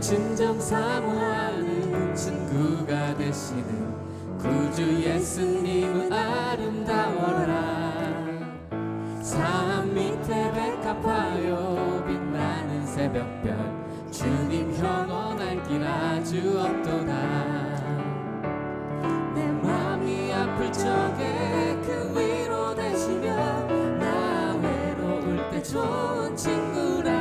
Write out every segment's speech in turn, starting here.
진정 사모하는 친구가 되시는 구주 예수님은 아름다워라. 삶 밑에 백합화요 빛나는 새벽별 주님 영원할 길 아주 없도다. 내 맘이 아플 적에 그 위로 되시며 나 외로울 때 좋은 친구라.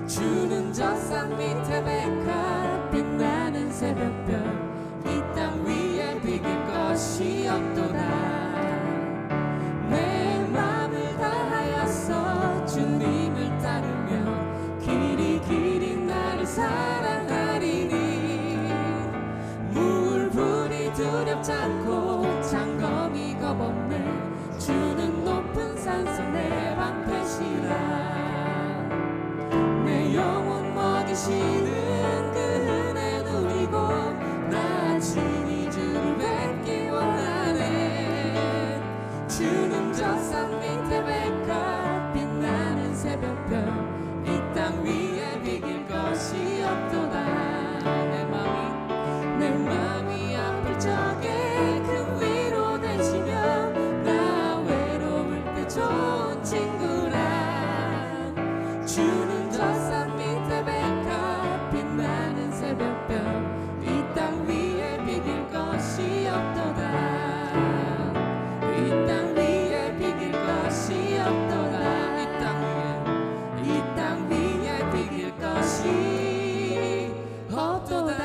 주는 저 산 밑에 백합 빛나는 새벽별 이 땅 위에 비길 것이 없도다. 내 맘을 다하여서 주님을 따르며 길이 길이 나를 사랑하리니 물불이 두렵지 않고 장검이 겁없네. 주는 높은 산속 내 방패시라. 내 영혼 먹이시는 그 은혜 누리고 나 친히 주를 뵙기 원하네. 주는 저 산 밑에 백합 빛나는 새벽별 이 땅 위에 비길 것이 없도다. 내 맘이 아플 적에 그 위로 되시며 나 외로울 때 좋은 친구라. 주는 저 산 밑에 백합 빛나는 새벽별 이 땅 위에 비길 것이 없도다. 이 땅 위에 비길 것이 없도다. 이 땅 위에 비길 것이 없도다.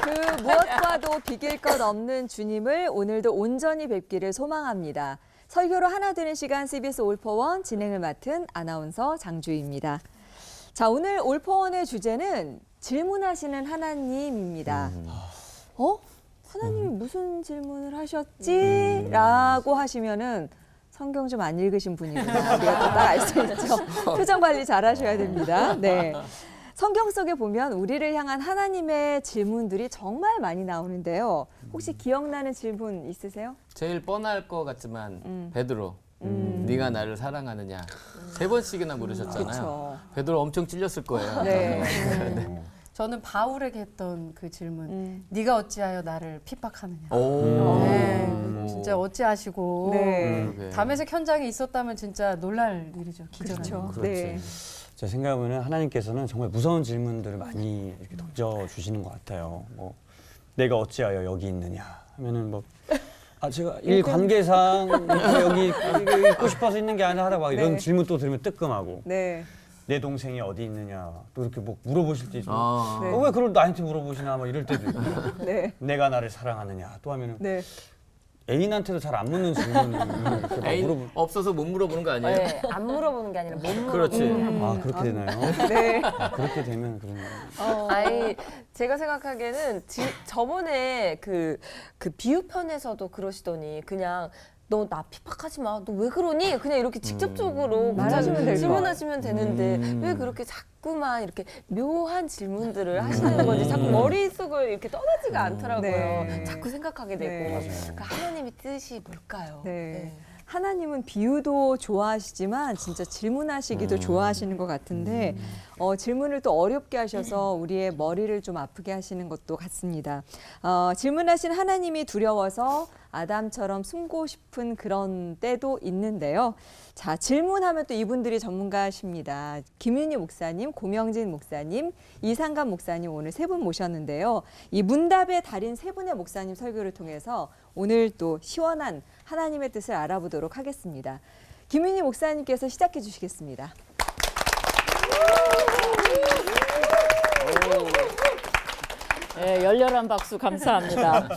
그 무엇과도 비길 것 없는 주님을 오늘도 온전히 뵙기를 소망합니다. 설교로 하나 되는 시간 CBS 올포원 진행을 맡은 아나운서 장주희입니다. 자, 오늘 올포원의 주제는 질문하시는 하나님입니다. 하나님이 무슨 질문을 하셨지? 라고 하시면은 성경 좀 안 읽으신 분이구나. 우리가 딱 알 수 있죠. 표정 관리 잘 하셔야 됩니다. 네. 성경 속에 보면 우리를 향한 하나님의 질문들이 정말 많이 나오는데요. 혹시 기억나는 질문 있으세요? 제일 뻔할 것 같지만 베드로 네가 나를 사랑하느냐 3번씩이나 물으셨잖아요. 그쵸. 베드로 엄청 찔렸을 거예요. 네. 저는 바울에게 했던 그 질문, 네가 어찌하여 나를 핍박하느냐. 오. 네, 진짜 어찌하시고 네. 담에색 현장에 있었다면 진짜 놀랄 일이죠. 기절하죠. 그렇죠. 네. 제 생각에는 하나님께서는 정말 무서운 질문들을 많이 이렇게 던져주시는 것 같아요. 뭐 내가 어찌하여 여기 있느냐 하면은 뭐 제가 일 관계상 여기 있고 싶어서 있는 게 아니라 막 이런 질문 또 들으면 뜨끔하고 네. 내 동생이 어디 있느냐 또 이렇게 뭐 물어보실 때 있고 네. 왜 그걸 나한테 물어보시나 막 이럴 때도 있고 네. 내가 나를 사랑하느냐 또 하면은 네. 애인한테도 잘 안 묻는 질문을 이렇게 막 애인 없어서 못 물어보는 거 아니에요? 네, 안 물어보는 게 아니라 못 물어보는 그렇지. 아 그렇게 되나요? 네. 그렇게 되면 그런 아니, 제가 생각하기에는 저번에 그 비유편에서도 그러시더니 그냥 너 나 핍박하지 마. 너 왜 그러니? 그냥 이렇게 직접적으로 말하시면 될 질문하시면 되는데 왜 그렇게 자꾸만 이렇게 묘한 질문들을 하시는 건지 자꾸 머릿속을 이렇게 떠나지가 않더라고요. 네. 자꾸 생각하게 되고. 네. 그러니까 하나님의 뜻이 뭘까요? 네. 하나님은 비유도 좋아하시지만 진짜 질문하시기도 좋아하시는 것 같은데 질문을 또 어렵게 하셔서 우리의 머리를 좀 아프게 하시는 것도 같습니다. 질문하신 하나님이 두려워서 아담처럼 숨고 싶은 그런 때도 있는데요. 자, 질문하면 또 이분들이 전문가십니다. 김윤희 목사님, 고명진 목사님, 이상감 목사님 오늘 세 분 모셨는데요. 이 문답의 달인 세 분의 목사님 설교를 통해서 오늘 또 시원한 하나님의 뜻을 알아보도록 하겠습니다. 김윤희 목사님께서 시작해 주시겠습니다. 네, 열렬한 박수 감사합니다.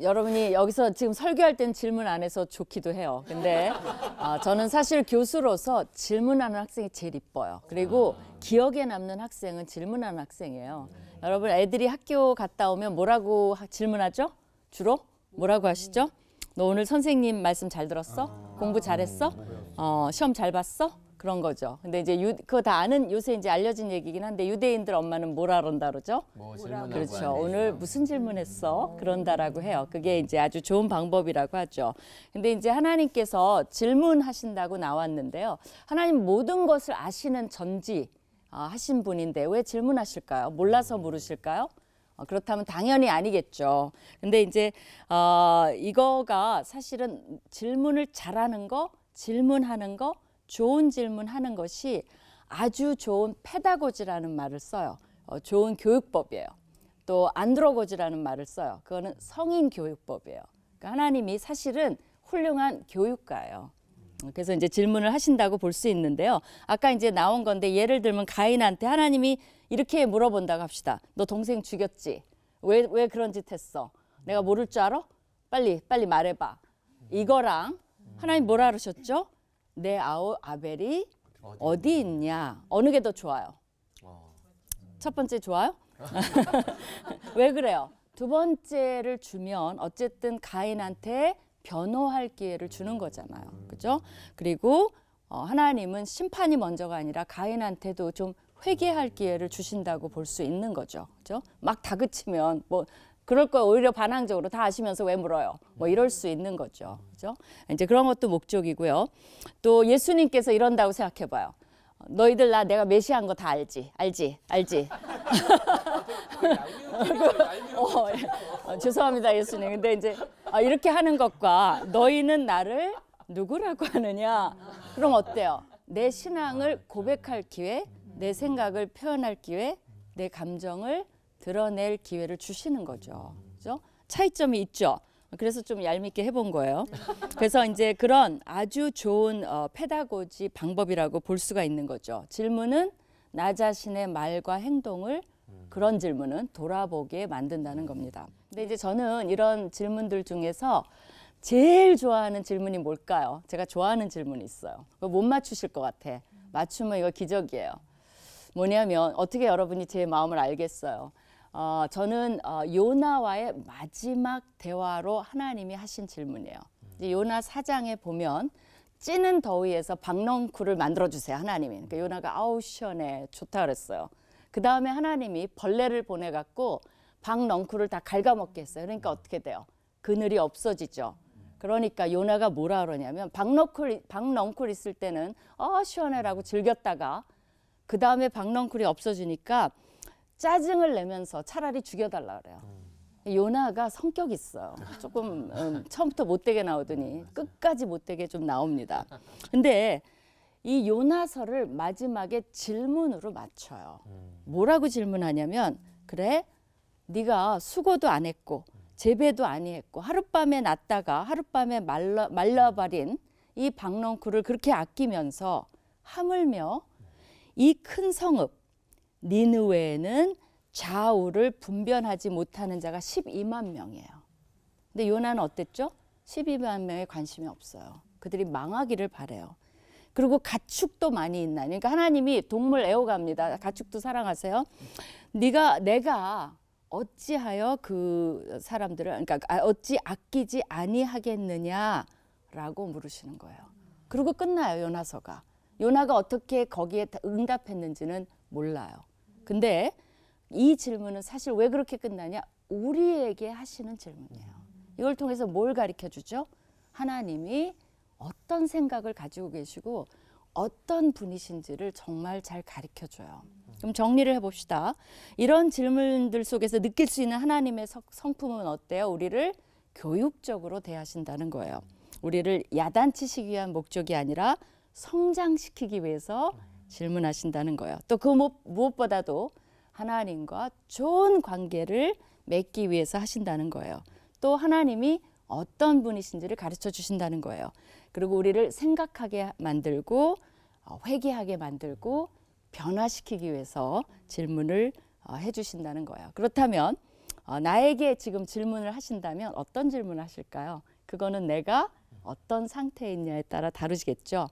여러분이 여기서 지금 설교할 땐 질문 안 해서 좋기도 해요. 근데 저는 사실 교수로서 질문하는 학생이 제일 이뻐요. 그리고 기억에 남는 학생은 질문하는 학생이에요. 여러분 애들이 학교 갔다 오면 뭐라고 질문하죠? 주로? 뭐라고 하시죠? 너 오늘 선생님 말씀 잘 들었어? 공부 잘했어? 시험 잘 봤어? 그런 거죠. 근데 이제 그거 다 아는 요새 이제 알려진 얘기긴 한데 유대인들 엄마는 뭐라 그런다 그러죠? 뭐 질문하고 그렇죠. 하는 오늘 거. 무슨 질문했어? 그런다라고 해요. 그게 이제 아주 좋은 방법이라고 하죠. 근데 이제 하나님께서 질문하신다고 나왔는데요. 하나님 모든 것을 아시는 전지 하신 분인데 왜 질문하실까요? 몰라서 물으실까요? 그렇다면 당연히 아니겠죠. 근데 이제 이거가 사실은 질문을 잘하는 거, 질문하는 거, 좋은 질문하는 것이 아주 좋은 페다고지라는 말을 써요. 좋은 교육법이에요. 또 안드로고지라는 말을 써요. 그거는 성인 교육법이에요. 그러니까 하나님이 사실은 훌륭한 교육가예요. 그래서 이제 질문을 하신다고 볼 수 있는데요. 아까 이제 나온 건데 예를 들면 가인한테 하나님이 이렇게 물어본다고 합시다. 너 동생 죽였지? 왜 그런 짓 했어? 내가 모를 줄 알아? 빨리 말해봐. 이거랑 하나님 뭐라 그러셨죠? 내 아벨이 어디 있냐? 어느 게 더 좋아요? 첫 번째 좋아요? 왜 그래요? 두 번째를 주면 어쨌든 가인한테 변호할 기회를 주는 거잖아요. 그죠? 그리고 하나님은 심판이 먼저가 아니라 가인한테도 좀 회개할 기회를 주신다고 볼 수 있는 거죠. 그죠? 막 다그치면 뭐 그럴 거 오히려 반항적으로 다 아시면서 왜 물어요? 뭐 이럴 수 있는 거죠. 그죠? 이제 그런 것도 목적이고요. 또 예수님께서 이런다고 생각해 봐요. 너희들 내가 메시아인 거 다 알지? 죄송합니다, 예수님. 근데 이제 이렇게 하는 것과 너희는 나를 누구라고 하느냐? 그럼 어때요? 내 신앙을 고백할 기회, 내 생각을 표현할 기회, 내 감정을 드러낼 기회를 주시는 거죠. 그죠? 차이점이 있죠. 그래서 좀 얄밉게 해본 거예요. 그래서 이제 그런 아주 좋은 페다고지 방법이라고 볼 수가 있는 거죠. 질문은 나 자신의 말과 행동을 그런 질문은 돌아보게 만든다는 겁니다. 근데 이제 저는 이런 질문들 중에서 제일 좋아하는 질문이 뭘까요? 제가 좋아하는 질문이 있어요. 그거 못 맞추실 것 같아. 맞추면 이거 기적이에요. 뭐냐면 어떻게 여러분이 제 마음을 알겠어요. 저는 요나와의 마지막 대화로 하나님이 하신 질문이에요. 이제 요나 4장에 보면 찌는 더위에서 박넝쿨을 만들어주세요, 하나님이. 그러니까 요나가 아우 시원해 좋다 그랬어요. 그 다음에 하나님이 벌레를 보내갖고 박넝쿨을 다 갉아먹게 했어요. 그러니까 어떻게 돼요? 그늘이 없어지죠. 그러니까 요나가 뭐라 그러냐면 박넝쿨 있을 때는 시원해라고 즐겼다가 그 다음에 박넝쿨이 없어지니까 짜증을 내면서 차라리 죽여달라 그래요. 요나가 성격이 있어요. 조금 처음부터 못되게 나오더니 끝까지 못되게 좀 나옵니다. 근데 이 요나서를 마지막에 질문으로 맞춰요. 뭐라고 질문하냐면 그래? 네가 수고도 안 했고 재배도 안 했고 하룻밤에 났다가 하룻밤에 말라버린 이 박넝쿨을 그렇게 아끼면서 하물며 이 큰 성읍 니느웨에는 좌우를 분별하지 못하는 자가 12만 명이에요. 근데 요나는 어땠죠? 12만 명에 관심이 없어요. 그들이 망하기를 바래요. 그리고 가축도 많이 있나. 그러니까 하나님이 동물 애호갑니다. 가축도 사랑하세요. 내가 어찌하여 그 사람들을 그러니까 어찌 아끼지 아니하겠느냐라고 물으시는 거예요. 그리고 끝나요, 요나서가. 요나가 어떻게 거기에 응답했는지는 몰라요. 근데 이 질문은 사실 왜 그렇게 끝나냐? 우리에게 하시는 질문이에요. 이걸 통해서 뭘 가르쳐 주죠? 하나님이 어떤 생각을 가지고 계시고 어떤 분이신지를 정말 잘 가르쳐 줘요. 그럼 정리를 해봅시다. 이런 질문들 속에서 느낄 수 있는 하나님의 성품은 어때요? 우리를 교육적으로 대하신다는 거예요. 우리를 야단치시기 위한 목적이 아니라 성장시키기 위해서 질문하신다는 거예요. 또 그 무엇보다도 하나님과 좋은 관계를 맺기 위해서 하신다는 거예요. 또 하나님이 어떤 분이신지를 가르쳐 주신다는 거예요. 그리고 우리를 생각하게 만들고 회개하게 만들고 변화시키기 위해서 질문을 해주신다는 거예요. 그렇다면 나에게 지금 질문을 하신다면 어떤 질문을 하실까요? 그거는 내가 어떤 상태에 있냐에 따라 다르겠죠.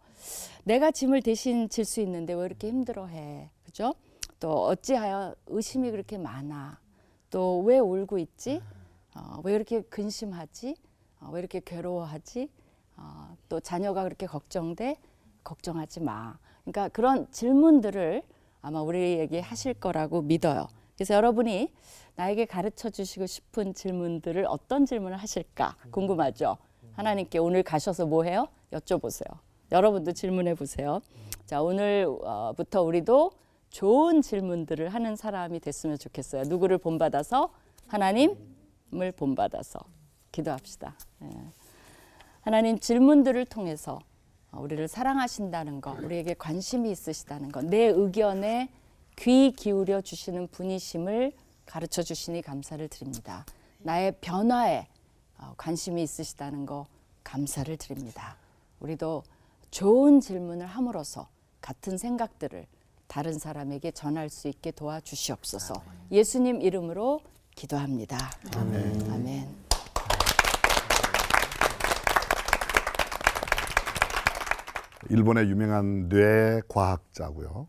내가 짐을 대신 질 수 있는데 왜 이렇게 힘들어해? 그죠? 또 어찌하여 의심이 그렇게 많아? 또 왜 울고 있지? 왜 이렇게 근심하지? 왜 이렇게 괴로워하지? 또 자녀가 그렇게 걱정돼? 걱정하지 마. 그러니까 그런 질문들을 아마 우리에게 하실 거라고 믿어요. 그래서 여러분이 나에게 가르쳐 주시고 싶은 질문들을 어떤 질문을 하실까 궁금하죠? 하나님께 오늘 가셔서 뭐 해요? 여쭤보세요. 여러분도 질문해 보세요. 자, 오늘부터 우리도 좋은 질문들을 하는 사람이 됐으면 좋겠어요. 누구를 본받아서? 하나님을 본받아서 기도합시다. 예. 하나님, 질문들을 통해서 우리를 사랑하신다는 거, 우리에게 관심이 있으시다는 거, 내 의견에 귀 기울여 주시는 분이심을 가르쳐 주시니 감사를 드립니다. 나의 변화에 관심이 있으시다는 거 감사를 드립니다. 우리도 좋은 질문을 함으로써 같은 생각들을 다른 사람에게 전할 수 있게 도와주시옵소서. 예수님 이름으로 기도합니다. 아멘. 아멘. 일본의 유명한 뇌 과학자고요.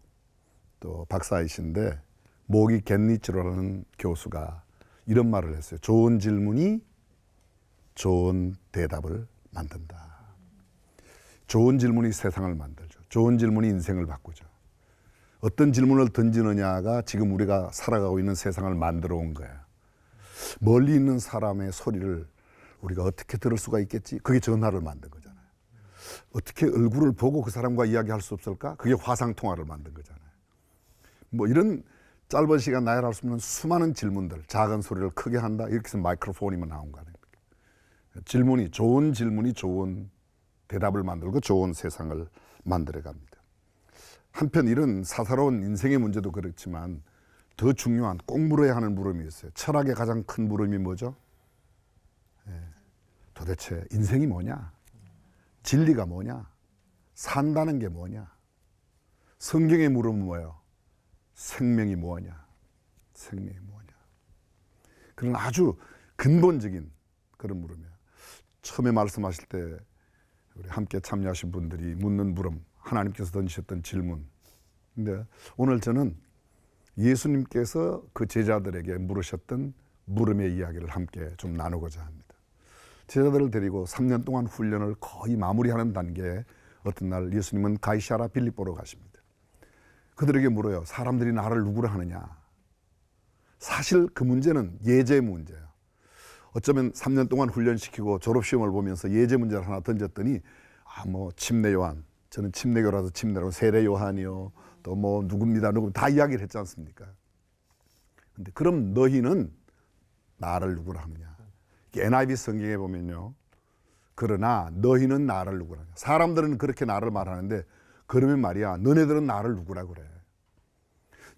또 박사이신데 모기 겐니치로라는 교수가 이런 말을 했어요. 좋은 질문이 좋은 대답을 만든다. 좋은 질문이 세상을 만들죠. 좋은 질문이 인생을 바꾸죠. 어떤 질문을 던지느냐가 지금 우리가 살아가고 있는 세상을 만들어 온 거예요. 멀리 있는 사람의 소리를 우리가 어떻게 들을 수가 있겠지? 그게 전화를 만든 거잖아요. 어떻게 얼굴을 보고 그 사람과 이야기할 수 없을까? 그게 화상통화를 만든 거잖아요. 뭐 이런 짧은 시간 나열할 수 없는 수많은 질문들, 작은 소리를 크게 한다, 이렇게 해서 마이크로폰이면 나온 거 아닙니까? 질문이, 좋은 질문이 좋은 대답을 만들고 좋은 세상을 만들어갑니다. 한편 이런 사사로운 인생의 문제도 그렇지만 더 중요한, 꼭 물어야 하는 물음이 있어요. 철학의 가장 큰 물음이 뭐죠? 도대체 인생이 뭐냐? 진리가 뭐냐? 산다는 게 뭐냐? 성경의 물음은 뭐예요? 생명이 뭐냐? 생명이 뭐냐? 그런 아주 근본적인 그런 물음이에요. 처음에 말씀하실 때 우리 함께 참여하신 분들이 묻는 물음, 하나님께서 던지셨던 질문. 근데 오늘 저는 예수님께서 그 제자들에게 물으셨던 물음의 이야기를 함께 좀 나누고자 합니다. 제자들을 데리고 3년 동안 훈련을 거의 마무리하는 단계에 어떤 날 예수님은 가이사랴 빌립보로 가십니다. 그들에게 물어요. 사람들이 나를 누구라 하느냐? 사실 그 문제는 예제 문제예요. 어쩌면 3년 동안 훈련시키고 졸업시험을 보면서 예제 문제를 하나 던졌더니 뭐 침례 요한, 저는 침례교라서 침례라고, 세례 요한이요, 또 뭐 누굽니다, 누구 다 이야기를 했지 않습니까? 근데 그럼 너희는 나를 누구라 하느냐? NIV 성경에 보면요, 그러나 너희는 나를 누구라 하냐? 사람들은 그렇게 나를 말하는데 그러면 말이야, 너네들은 나를 누구라 그래?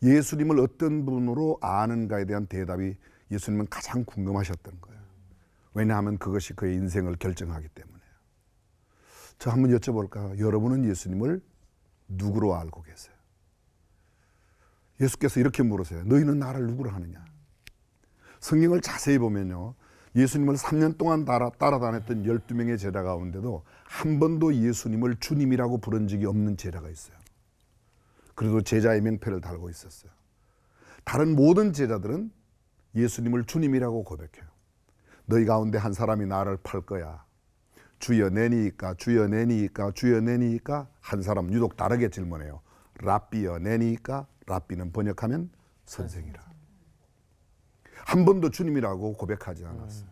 예수님을 어떤 분으로 아는가에 대한 대답이 예수님은 가장 궁금하셨던 거예요. 왜냐하면 그것이 그의 인생을 결정하기 때문에요. 저 한번 여쭤볼까요? 여러분은 예수님을 누구로 알고 계세요? 예수께서 이렇게 물으세요. 너희는 나를 누구로 하느냐? 성경을 자세히 보면요, 예수님을 3년 동안 따라다녔던 12명의 제자 가운데도 한 번도 예수님을 주님이라고 부른 적이 없는 제자가 있어요. 그래도 제자의 명패를 달고 있었어요. 다른 모든 제자들은 예수님을 주님이라고 고백해요. 너희 가운데 한 사람이 나를 팔 거야. 주여 내니이까, 주여 내니이까, 주여 내니이까. 한 사람 유독 다르게 질문해요. 랍비여 내니이까. 랍비는 번역하면 선생이라. 한 번도 주님이라고 고백하지 않았어요.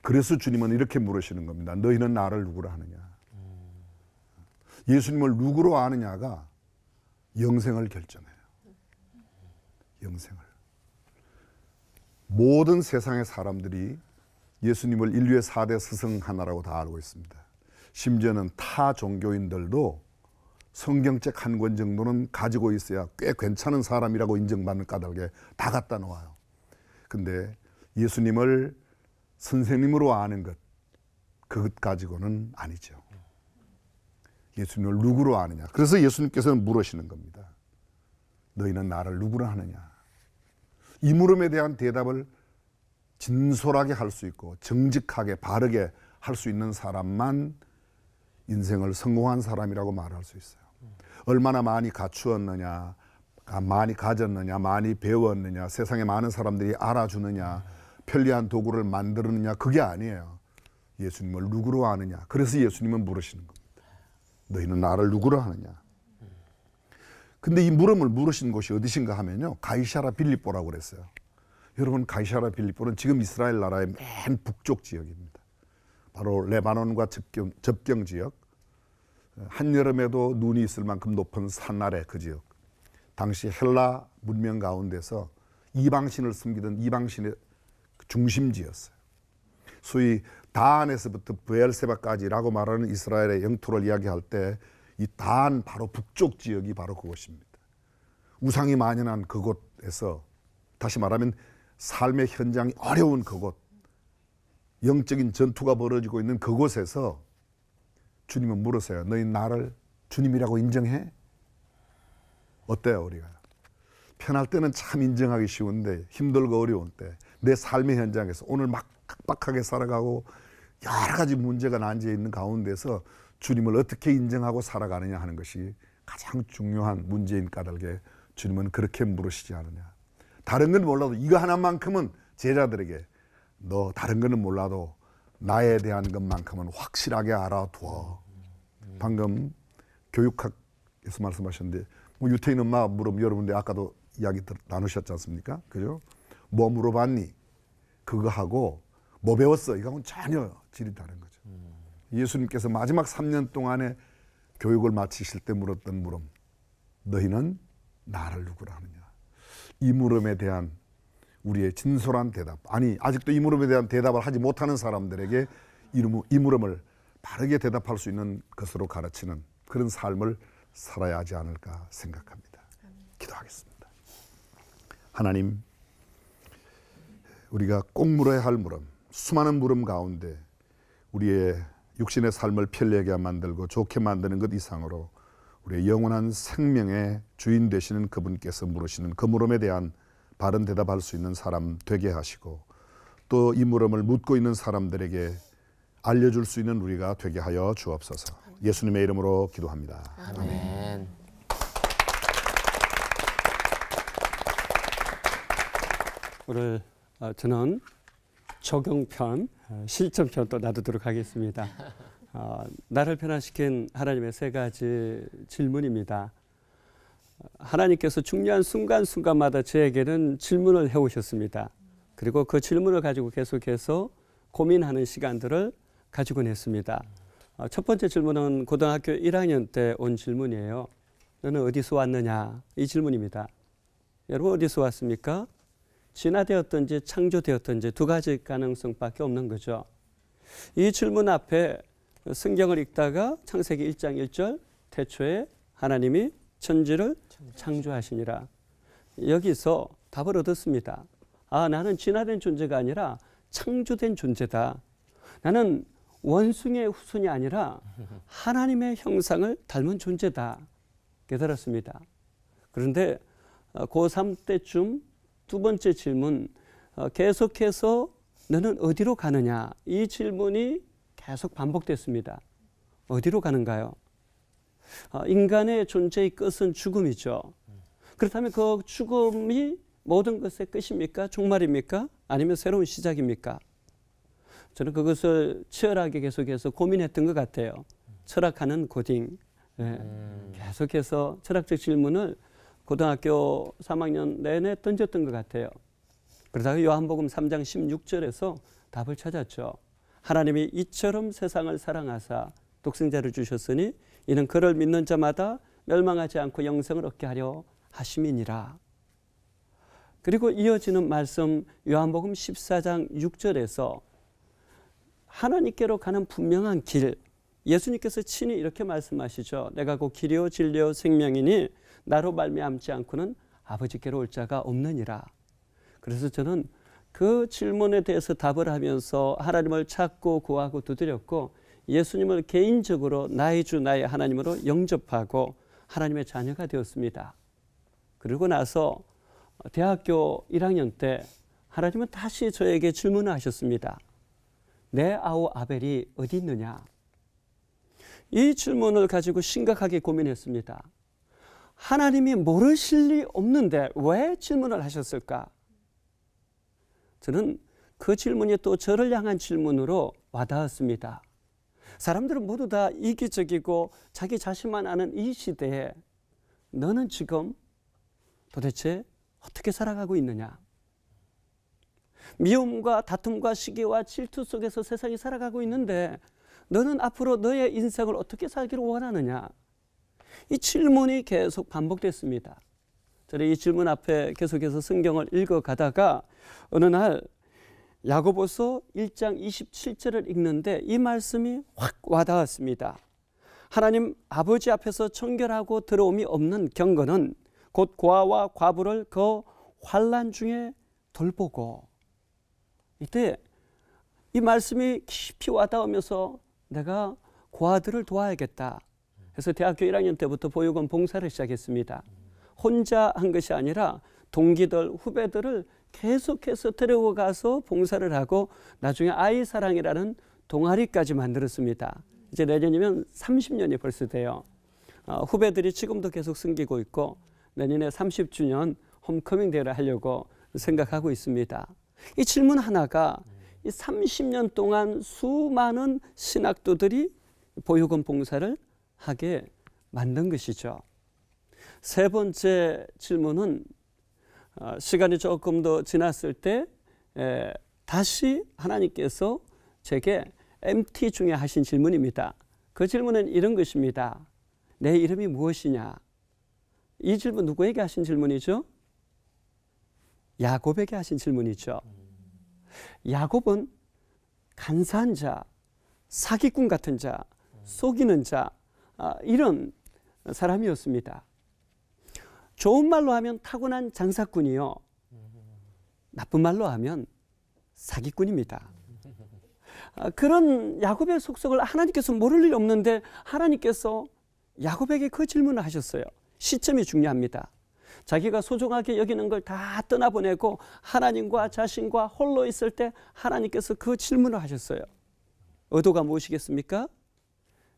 그래서 주님은 이렇게 물으시는 겁니다. 너희는 나를 누구로 하느냐? 예수님을 누구로 아느냐가 영생을 결정해요. 영생을. 모든 세상의 사람들이 예수님을 인류의 4대 스승 하나라고 다 알고 있습니다. 심지어는 타 종교인들도 성경책 한 권 정도는 가지고 있어야 꽤 괜찮은 사람이라고 인정받는 까닭에 다 갖다 놓아요. 근데 예수님을 선생님으로 아는 것, 그것 가지고는 아니죠. 예수님을 누구로 아느냐? 그래서 예수님께서는 물으시는 겁니다. 너희는 나를 누구로 하느냐? 이 물음에 대한 대답을 진솔하게 할 수 있고 정직하게 바르게 할 수 있는 사람만 인생을 성공한 사람이라고 말할 수 있어요. 얼마나 많이 갖추었느냐, 많이 가졌느냐, 많이 배웠느냐, 세상에 많은 사람들이 알아주느냐, 편리한 도구를 만들었느냐, 그게 아니에요. 예수님을 누구로 아느냐. 그래서 예수님은 물으시는 겁니다. 너희는 나를 누구로 하느냐? 근데 이 물음을 물으신 곳이 어디신가 하면요. 가이사라 빌립보라고 그랬어요. 여러분, 가이사라 빌립보는 지금 이스라엘 나라의 맨 북쪽 지역입니다. 바로 레바논과 접경 지역. 한여름에도 눈이 있을 만큼 높은 산 아래 그 지역. 당시 헬라 문명 가운데서 이방신을 섬기던 이방신의 중심지였어요. 소위 다안에서부터 브엘세바까지라고 말하는 이스라엘의 영토를 이야기할 때 이 다안 바로 북쪽 지역이 바로 그곳입니다. 우상이 만연한 그곳에서 다시 말하면 삶의 현장이 어려운 그곳, 영적인 전투가 벌어지고 있는 그곳에서 주님은 물으세요. 너희 나를 주님이라고 인정해? 어때요, 우리가? 편할 때는 참 인정하기 쉬운데 힘들고 어려운 때 내 삶의 현장에서 오늘 막 빡빡하게 살아가고 여러 가지 문제가 난제해 있는 가운데서 주님을 어떻게 인정하고 살아가느냐 하는 것이 가장 중요한 문제인 까닭에 주님은 그렇게 물으시지 않느냐. 다른 건 몰라도 이거 하나만큼은 제자들에게 너 다른 거는 몰라도 나에 대한 것만큼은 확실하게 알아두어. 방금 교육학에서 말씀하셨는데 뭐 유태인 엄마 물으면 여러분들 아까도 이야기 나누셨지 않습니까? 그죠? 뭐 물어봤니? 그거 하고 뭐 배웠어? 이거하고는 전혀 질이 다른 거죠. 예수님께서 마지막 3년 동안의 교육을 마치실 때 물었던 물음. 너희는 나를 누구라 하느냐. 이 물음에 대한 우리의 진솔한 대답. 아니 아직도 이 물음에 대한 대답을 하지 못하는 사람들에게 이 물음을 바르게 대답할 수 있는 것으로 가르치는 그런 삶을 살아야 하지 않을까 생각합니다. 기도하겠습니다. 하나님, 우리가 꼭 물어야 할 물음, 수많은 물음 가운데 우리의 육신의 삶을 편리하게 만들고 좋게 만드는 것 이상으로 우리의 영원한 생명의 주인 되시는 그분께서 물으시는 그 물음에 대한 바른 대답할 수 있는 사람 되게 하시고 또 이 물음을 묻고 있는 사람들에게 알려줄 수 있는 우리가 되게 하여 주옵소서. 예수님의 이름으로 기도합니다. 아멘. 오늘 저는 적용편, 실전편 또 놔두도록 하겠습니다. 나를 변화시킨 하나님의 세 가지 질문입니다. 하나님께서 중요한 순간순간마다 저에게는 질문을 해오셨습니다. 그리고 그 질문을 가지고 계속해서 고민하는 시간들을 가지곤 했습니다. 첫 번째 질문은 고등학교 1학년 때 온 질문이에요. 너는 어디서 왔느냐? 이 질문입니다. 여러분 어디서 왔습니까? 진화되었든지 창조되었든지 두 가지 가능성밖에 없는 거죠. 이 질문 앞에 성경을 읽다가 창세기 1장 1절 태초에 하나님이 천지를 창조하시니라. 여기서 답을 얻었습니다. 나는 진화된 존재가 아니라 창조된 존재다. 나는 원숭이의 후손이 아니라 하나님의 형상을 닮은 존재다. 깨달았습니다. 그런데 고3 때쯤 두 번째 질문, 계속해서 너는 어디로 가느냐? 이 질문이 계속 반복됐습니다. 어디로 가는가요? 인간의 존재의 끝은 죽음이죠. 그렇다면 그 죽음이 모든 것의 끝입니까? 종말입니까? 아니면 새로운 시작입니까? 저는 그것을 치열하게 계속해서 고민했던 것 같아요. 철학하는 고딩. 계속해서 철학적 질문을 고등학교 3학년 내내 던졌던 것 같아요. 그러다가 요한복음 3장 16절에서 답을 찾았죠. 하나님이 이처럼 세상을 사랑하사 독생자를 주셨으니 이는 그를 믿는 자마다 멸망하지 않고 영생을 얻게 하려 하심이니라. 그리고 이어지는 말씀 요한복음 14장 6절에서 하나님께로 가는 분명한 길, 예수님께서 친히 이렇게 말씀하시죠. 내가 곧 길이요 진리요 생명이니 나로 말미암지 않고는 아버지께로 올 자가 없느니라. 그래서 저는 그 질문에 대해서 답을 하면서 하나님을 찾고 구하고 두드렸고 예수님을 개인적으로 나의 주 나의 하나님으로 영접하고 하나님의 자녀가 되었습니다. 그리고 나서 대학교 1학년 때 하나님은 다시 저에게 질문을 하셨습니다. 내 아우 아벨이 어디 있느냐? 이 질문을 가지고 심각하게 고민했습니다. 하나님이 모르실 리 없는데 왜 질문을 하셨을까? 저는 그 질문이 또 저를 향한 질문으로 와닿았습니다. 사람들은 모두 다 이기적이고 자기 자신만 아는 이 시대에 너는 지금 도대체 어떻게 살아가고 있느냐? 미움과 다툼과 시기와 질투 속에서 세상이 살아가고 있는데 너는 앞으로 너의 인생을 어떻게 살기를 원하느냐? 이 질문이 계속 반복됐습니다. 저는 이 질문 앞에 계속해서 성경을 읽어가다가 어느 날 야고보서 1장 27절을 읽는데 이 말씀이 확 와닿았습니다. 하나님 아버지 앞에서 청결하고 더러움이 없는 경건은 곧 고아와 과부를 그 환난 중에 돌보고, 이때 이 말씀이 깊이 와닿으면서 내가 고아들을 도와야겠다 해서 대학교 1학년 때부터 보육원 봉사를 시작했습니다. 혼자 한 것이 아니라 동기들, 후배들을 계속해서 데리고 가서 봉사를 하고 나중에 아이사랑이라는 동아리까지 만들었습니다. 이제 내년이면 30년이 벌써 돼요. 후배들이 지금도 계속 섬기고 있고 내년에 30주년 홈커밍 대회를 하려고 생각하고 있습니다. 이 질문 하나가 이 30년 동안 수많은 신학도들이 보육원 봉사를 하게 만든 것이죠. 세 번째 질문은 시간이 조금 더 지났을 때 다시 하나님께서 제게 MT 중에 하신 질문입니다. 그 질문은 이런 것입니다. 내 이름이 무엇이냐? 이 질문 누구에게 하신 질문이죠? 야곱에게 하신 질문이죠. 야곱은 간사한 자, 사기꾼 같은 자, 속이는 자, 이런 사람이었습니다. 좋은 말로 하면 타고난 장사꾼이요, 나쁜 말로 하면 사기꾼입니다. 그런 야곱의 속성을 하나님께서 모를 일이 없는데 하나님께서 야곱에게 그 질문을 하셨어요. 시점이 중요합니다. 자기가 소중하게 여기는 걸 다 떠나보내고 하나님과 자신과 홀로 있을 때 하나님께서 그 질문을 하셨어요. 의도가 무엇이겠습니까?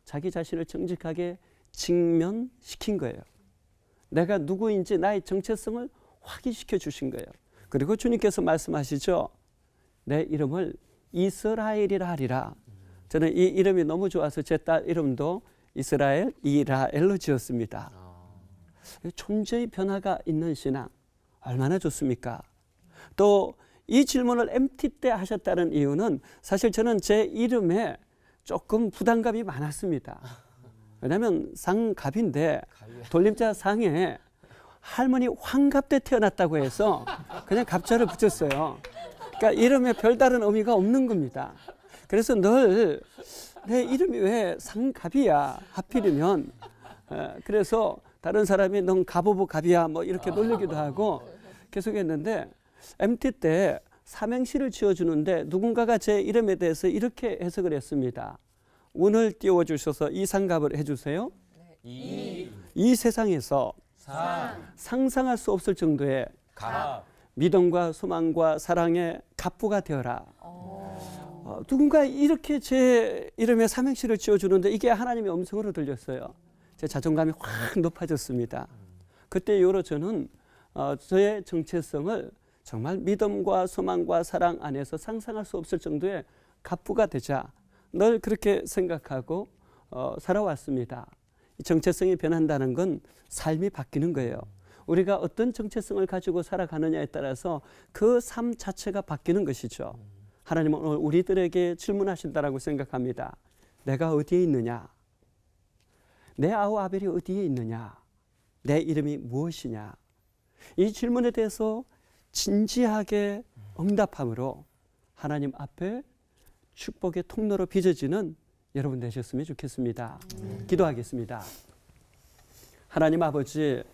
자기 자신을 정직하게 직면시킨 거예요. 내가 누구인지 나의 정체성을 확인시켜 주신 거예요. 그리고 주님께서 말씀하시죠. 내 이름을 이스라엘이라 하리라. 저는 이 이름이 너무 좋아서 제 딸 이름도 이스라엘, 이라엘로 지었습니다. 존재의 변화가 있는 신앙 얼마나 좋습니까? 또 이 질문을 MT 때 하셨다는 이유는 사실 저는 제 이름에 조금 부담감이 많았습니다. 왜냐하면 상갑인데 돌림자 상에 할머니 환갑 때 태어났다고 해서 그냥 갑자를 붙였어요. 그러니까 이름에 별다른 의미가 없는 겁니다. 그래서 늘 내 이름이 왜 상갑이야 하필이면, 그래서 다른 사람이 넌 갑오브 갑이야 뭐 이렇게 놀리기도 하고 계속 했는데 MT 때 삼행시를 지어주는데 누군가가 제 이름에 대해서 이렇게 해석을 했습니다. 운을 띄워주셔서 이상갑을 해주세요. 이 세상에서 상상할 수 없을 정도의 믿음과 소망과 사랑의 갑부가 되어라. 누군가 이렇게 제 이름에 삼행시를 지어주는데 이게 하나님의 음성으로 들렸어요. 제 자존감이 확 높아졌습니다. 그때 이후로 저는 저의 정체성을 정말 믿음과 소망과 사랑 안에서 상상할 수 없을 정도의 갑부가 되자 늘 그렇게 생각하고 살아왔습니다. 정체성이 변한다는 건 삶이 바뀌는 거예요. 우리가 어떤 정체성을 가지고 살아가느냐에 따라서 그 삶 자체가 바뀌는 것이죠. 하나님은 오늘 우리들에게 질문하신다라고 생각합니다. 내가 어디에 있느냐? 내 아우 아벨이 어디에 있느냐? 내 이름이 무엇이냐? 이 질문에 대해서 진지하게 응답함으로 하나님 앞에 축복의 통로로 빚어지는 여러분 되셨으면 좋겠습니다. 기도하겠습니다. 하나님 아버지,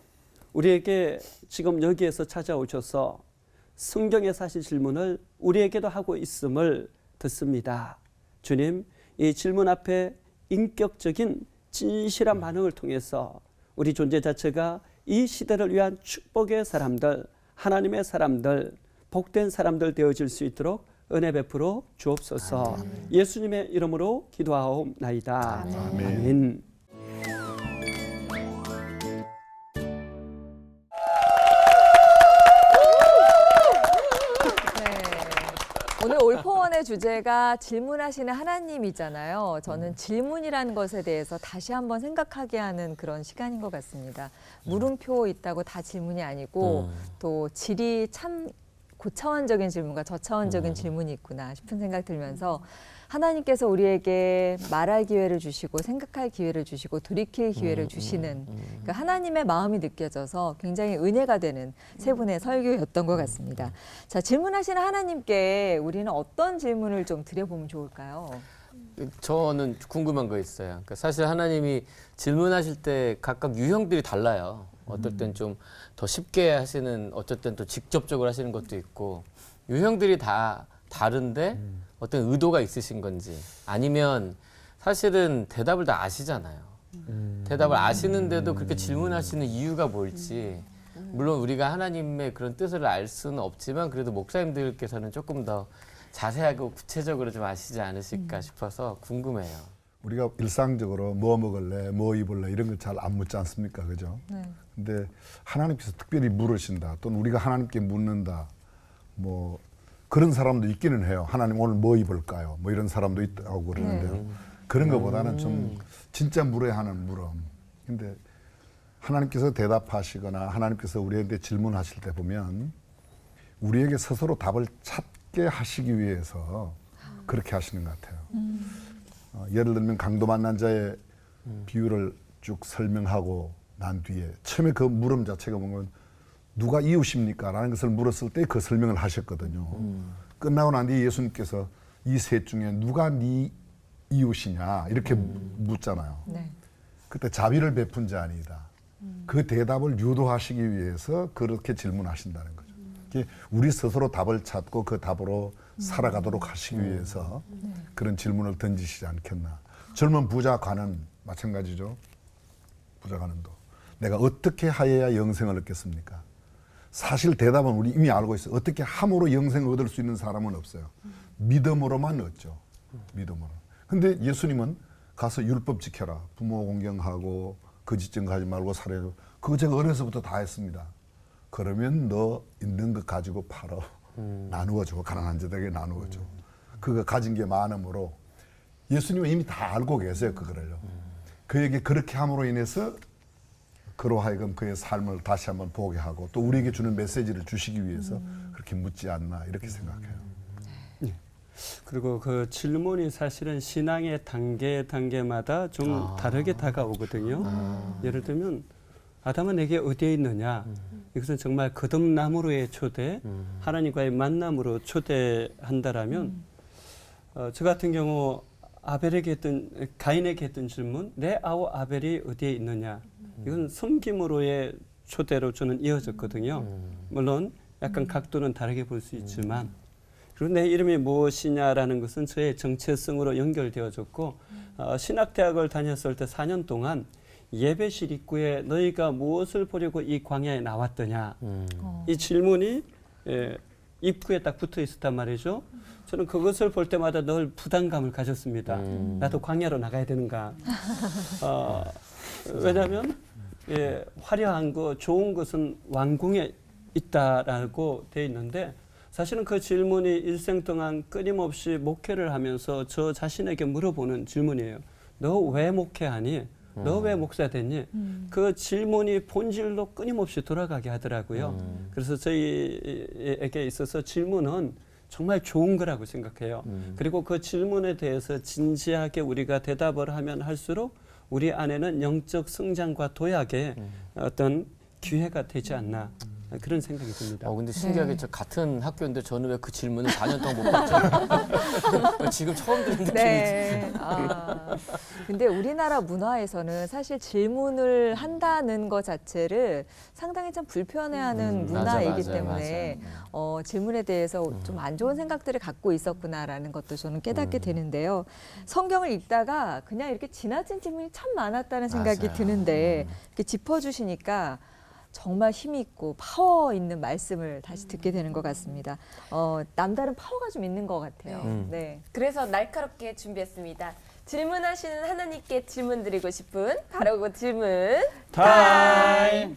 우리에게 지금 여기에서 찾아오셔서 성경에 사실 질문을 우리에게도 하고 있음을 듣습니다. 주님, 이 질문 앞에 인격적인 진실한 반응을 통해서 우리 존재 자체가 이 시대를 위한 축복의 사람들, 하나님의 사람들, 복된 사람들 되어질 수 있도록 은혜 베풀어 주옵소서. 예수님의 이름으로 기도하옵나이다. 아멘. 오늘 올포원의 오늘의 주제가 질문하시는 하나님이잖아요. 저는 질문이라는 것에 대해서 다시 한번 생각하게 하는 그런 시간인 것 같습니다. 물음표 있다고 다 질문이 아니고 또 질이 참 고차원적인 질문과 저차원적인 질문이 있구나 싶은 생각 들면서 하나님께서 우리에게 말할 기회를 주시고 생각할 기회를 주시고 돌이킬 기회를 주시는 그 하나님의 마음이 느껴져서 굉장히 은혜가 되는 세 분의 설교였던 것 같습니다. 자, 질문하시는 하나님께 우리는 어떤 질문을 좀 드려보면 좋을까요? 저는 궁금한 거 있어요. 그러니까 사실 하나님이 질문하실 때 각각 유형들이 달라요. 어떨 땐 좀 더 쉽게 하시는, 어쩔 땐 또 직접적으로 하시는 것도 있고 유형들이 다 다른데 어떤 의도가 있으신 건지, 아니면 사실은 대답을 다 아시잖아요. 대답을 아시는데도 그렇게 질문하시는 이유가 뭘지, 물론 우리가 하나님의 그런 뜻을 알 수는 없지만 그래도 목사님들께서는 조금 더 자세하고 구체적으로 좀 아시지 않으실까 싶어서 궁금해요. 우리가 일상적으로 뭐 먹을래, 뭐 입을래 이런 걸 잘 안 묻지 않습니까? 그죠? 네. 근데 하나님께서 특별히 물으신다, 또는 우리가 하나님께 묻는다, 뭐 그런 사람도 있기는 해요. 하나님 오늘 뭐 입을까요? 뭐 이런 사람도 있다고 그러는데요. 그런 것보다는 좀 진짜 물어야 하는 물음. 근데 하나님께서 대답하시거나 하나님께서 우리한테 질문하실 때 보면 우리에게 스스로 답을 찾게 하시기 위해서 그렇게 하시는 것 같아요. 예를 들면 강도 만난 자의 비유를 쭉 설명하고 난 뒤에 처음에 그 물음 자체가 뭔가 누가 이웃입니까? 라는 것을 물었을 때 그 설명을 하셨거든요. 끝나고 난 뒤에 예수님께서 이 셋 중에 누가 네 이웃이냐 이렇게 묻잖아요. 네. 그때 자비를 베푼 자 아니다. 그 대답을 유도하시기 위해서 그렇게 질문하신다는 거죠. 우리 스스로 답을 찾고 그 답으로 살아가도록 하시기 위해서 그런 질문을 던지시지 않겠나. 젊은 부자 관은 마찬가지죠. 부자 관은도 내가 어떻게 하여야 영생을 얻겠습니까? 사실 대답은 우리 이미 알고 있어요. 어떻게 함으로 영생을 얻을 수 있는 사람은 없어요. 믿음으로만 얻죠. 믿음으로. 근데 예수님은 가서 율법 지켜라. 부모 공경하고 거짓 증거하지 말고 살아야. 그거 제가 어려서부터 다 했습니다. 그러면 너 있는 것 가지고 팔어. 나누어줘. 가난한 자들에게 나누어줘. 그거 가진 게 많으므로 예수님은 이미 다 알고 계세요. 그거를요. 그에게 그렇게 함으로 인해서 그로 하여금 그의 삶을 다시 한번 보게 하고 또 우리에게 주는 메시지를 주시기 위해서 그렇게 묻지 않나 이렇게 생각해요. 그리고 그 질문이 사실은 신앙의 단계마다 좀 다르게 다가오거든요. 예를 들면 아담은 내게 어디에 있느냐? 이것은 정말 거듭남으로의 초대, 하나님과의 만남으로 초대한다라면 저 같은 경우 가인에게 했던 질문, 내 아우 아벨이 어디에 있느냐? 이건 섬김으로의 초대로 저는 이어졌거든요. 물론 약간 각도는 다르게 볼 수 있지만, 그리고 내 이름이 무엇이냐라는 것은 저의 정체성으로 연결되어졌고, 신학대학을 다녔을 때 4년 동안 예배실 입구에 너희가 무엇을 보려고 이 광야에 나왔더냐, 이 질문이 입구에 딱 붙어 있었단 말이죠. 저는 그것을 볼 때마다 늘 부담감을 가졌습니다. 나도 광야로 나가야 되는가. 왜냐하면 화려한 거, 좋은 것은 왕궁에 있다라고 돼 있는데, 사실은 그 질문이 일생 동안 끊임없이 목회를 하면서 저 자신에게 물어보는 질문이에요. 너 왜 목회하니? 너 왜 목사 됐니? 그 질문이 본질로 끊임없이 돌아가게 하더라고요. 그래서 저희에게 있어서 질문은 정말 좋은 거라고 생각해요. 그리고 그 질문에 대해서 진지하게 우리가 대답을 하면 할수록 우리 안에는 영적 성장과 도약의 어떤 기회가 되지 않나, 그런 생각이 듭니다. 근데 신기하게 저 같은 학교인데 저는 왜 그 질문을 4년 동안 못 받죠? 지금 처음 듣는 느낌이지. 네. 근데 우리나라 문화에서는 사실 질문을 한다는 것 자체를 상당히 좀 불편해하는 문화이기 맞아, 때문에 질문에 대해서 좀 안 좋은 생각들을 갖고 있었구나라는 것도 저는 깨닫게 되는데요. 성경을 읽다가 그냥 이렇게 지나친 질문이 참 많았다는 생각이 맞아요. 드는데 이렇게 짚어주시니까 정말 힘이 있고 파워 있는 말씀을 다시 듣게 되는 것 같습니다. 남다른 파워가 좀 있는 것 같아요. 네. 그래서 날카롭게 준비했습니다. 질문하시는 하나님께 질문 드리고 싶은 바로 그 질문. 타임.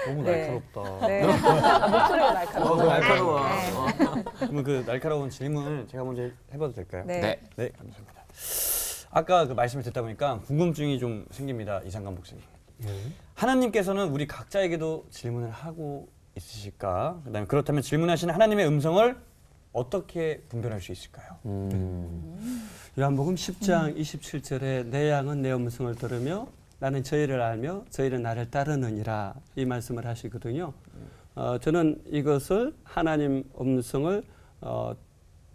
너무 네. 날카롭다. 네. 아, 목소리가 날카로워. 날카로워. 그러면 그 날카로운 질문을 제가 먼저 해봐도 될까요? 네. 네. 네, 감사합니다. 아까 그 말씀을 듣다 보니까 궁금증이 좀 생깁니다, 이상감 목사님. 하나님께서는 우리 각자에게도 질문을 하고 있으실까? 그다음에 그렇다면 질문하시는 하나님의 음성을 어떻게 분별할 수 있을까요? 요한복음 10장 27절에 내 양은 내 음성을 들으며 나는 저희를 알며 저희는 나를 따르느니라 이 말씀을 하시거든요. 저는 이것을 하나님 음성을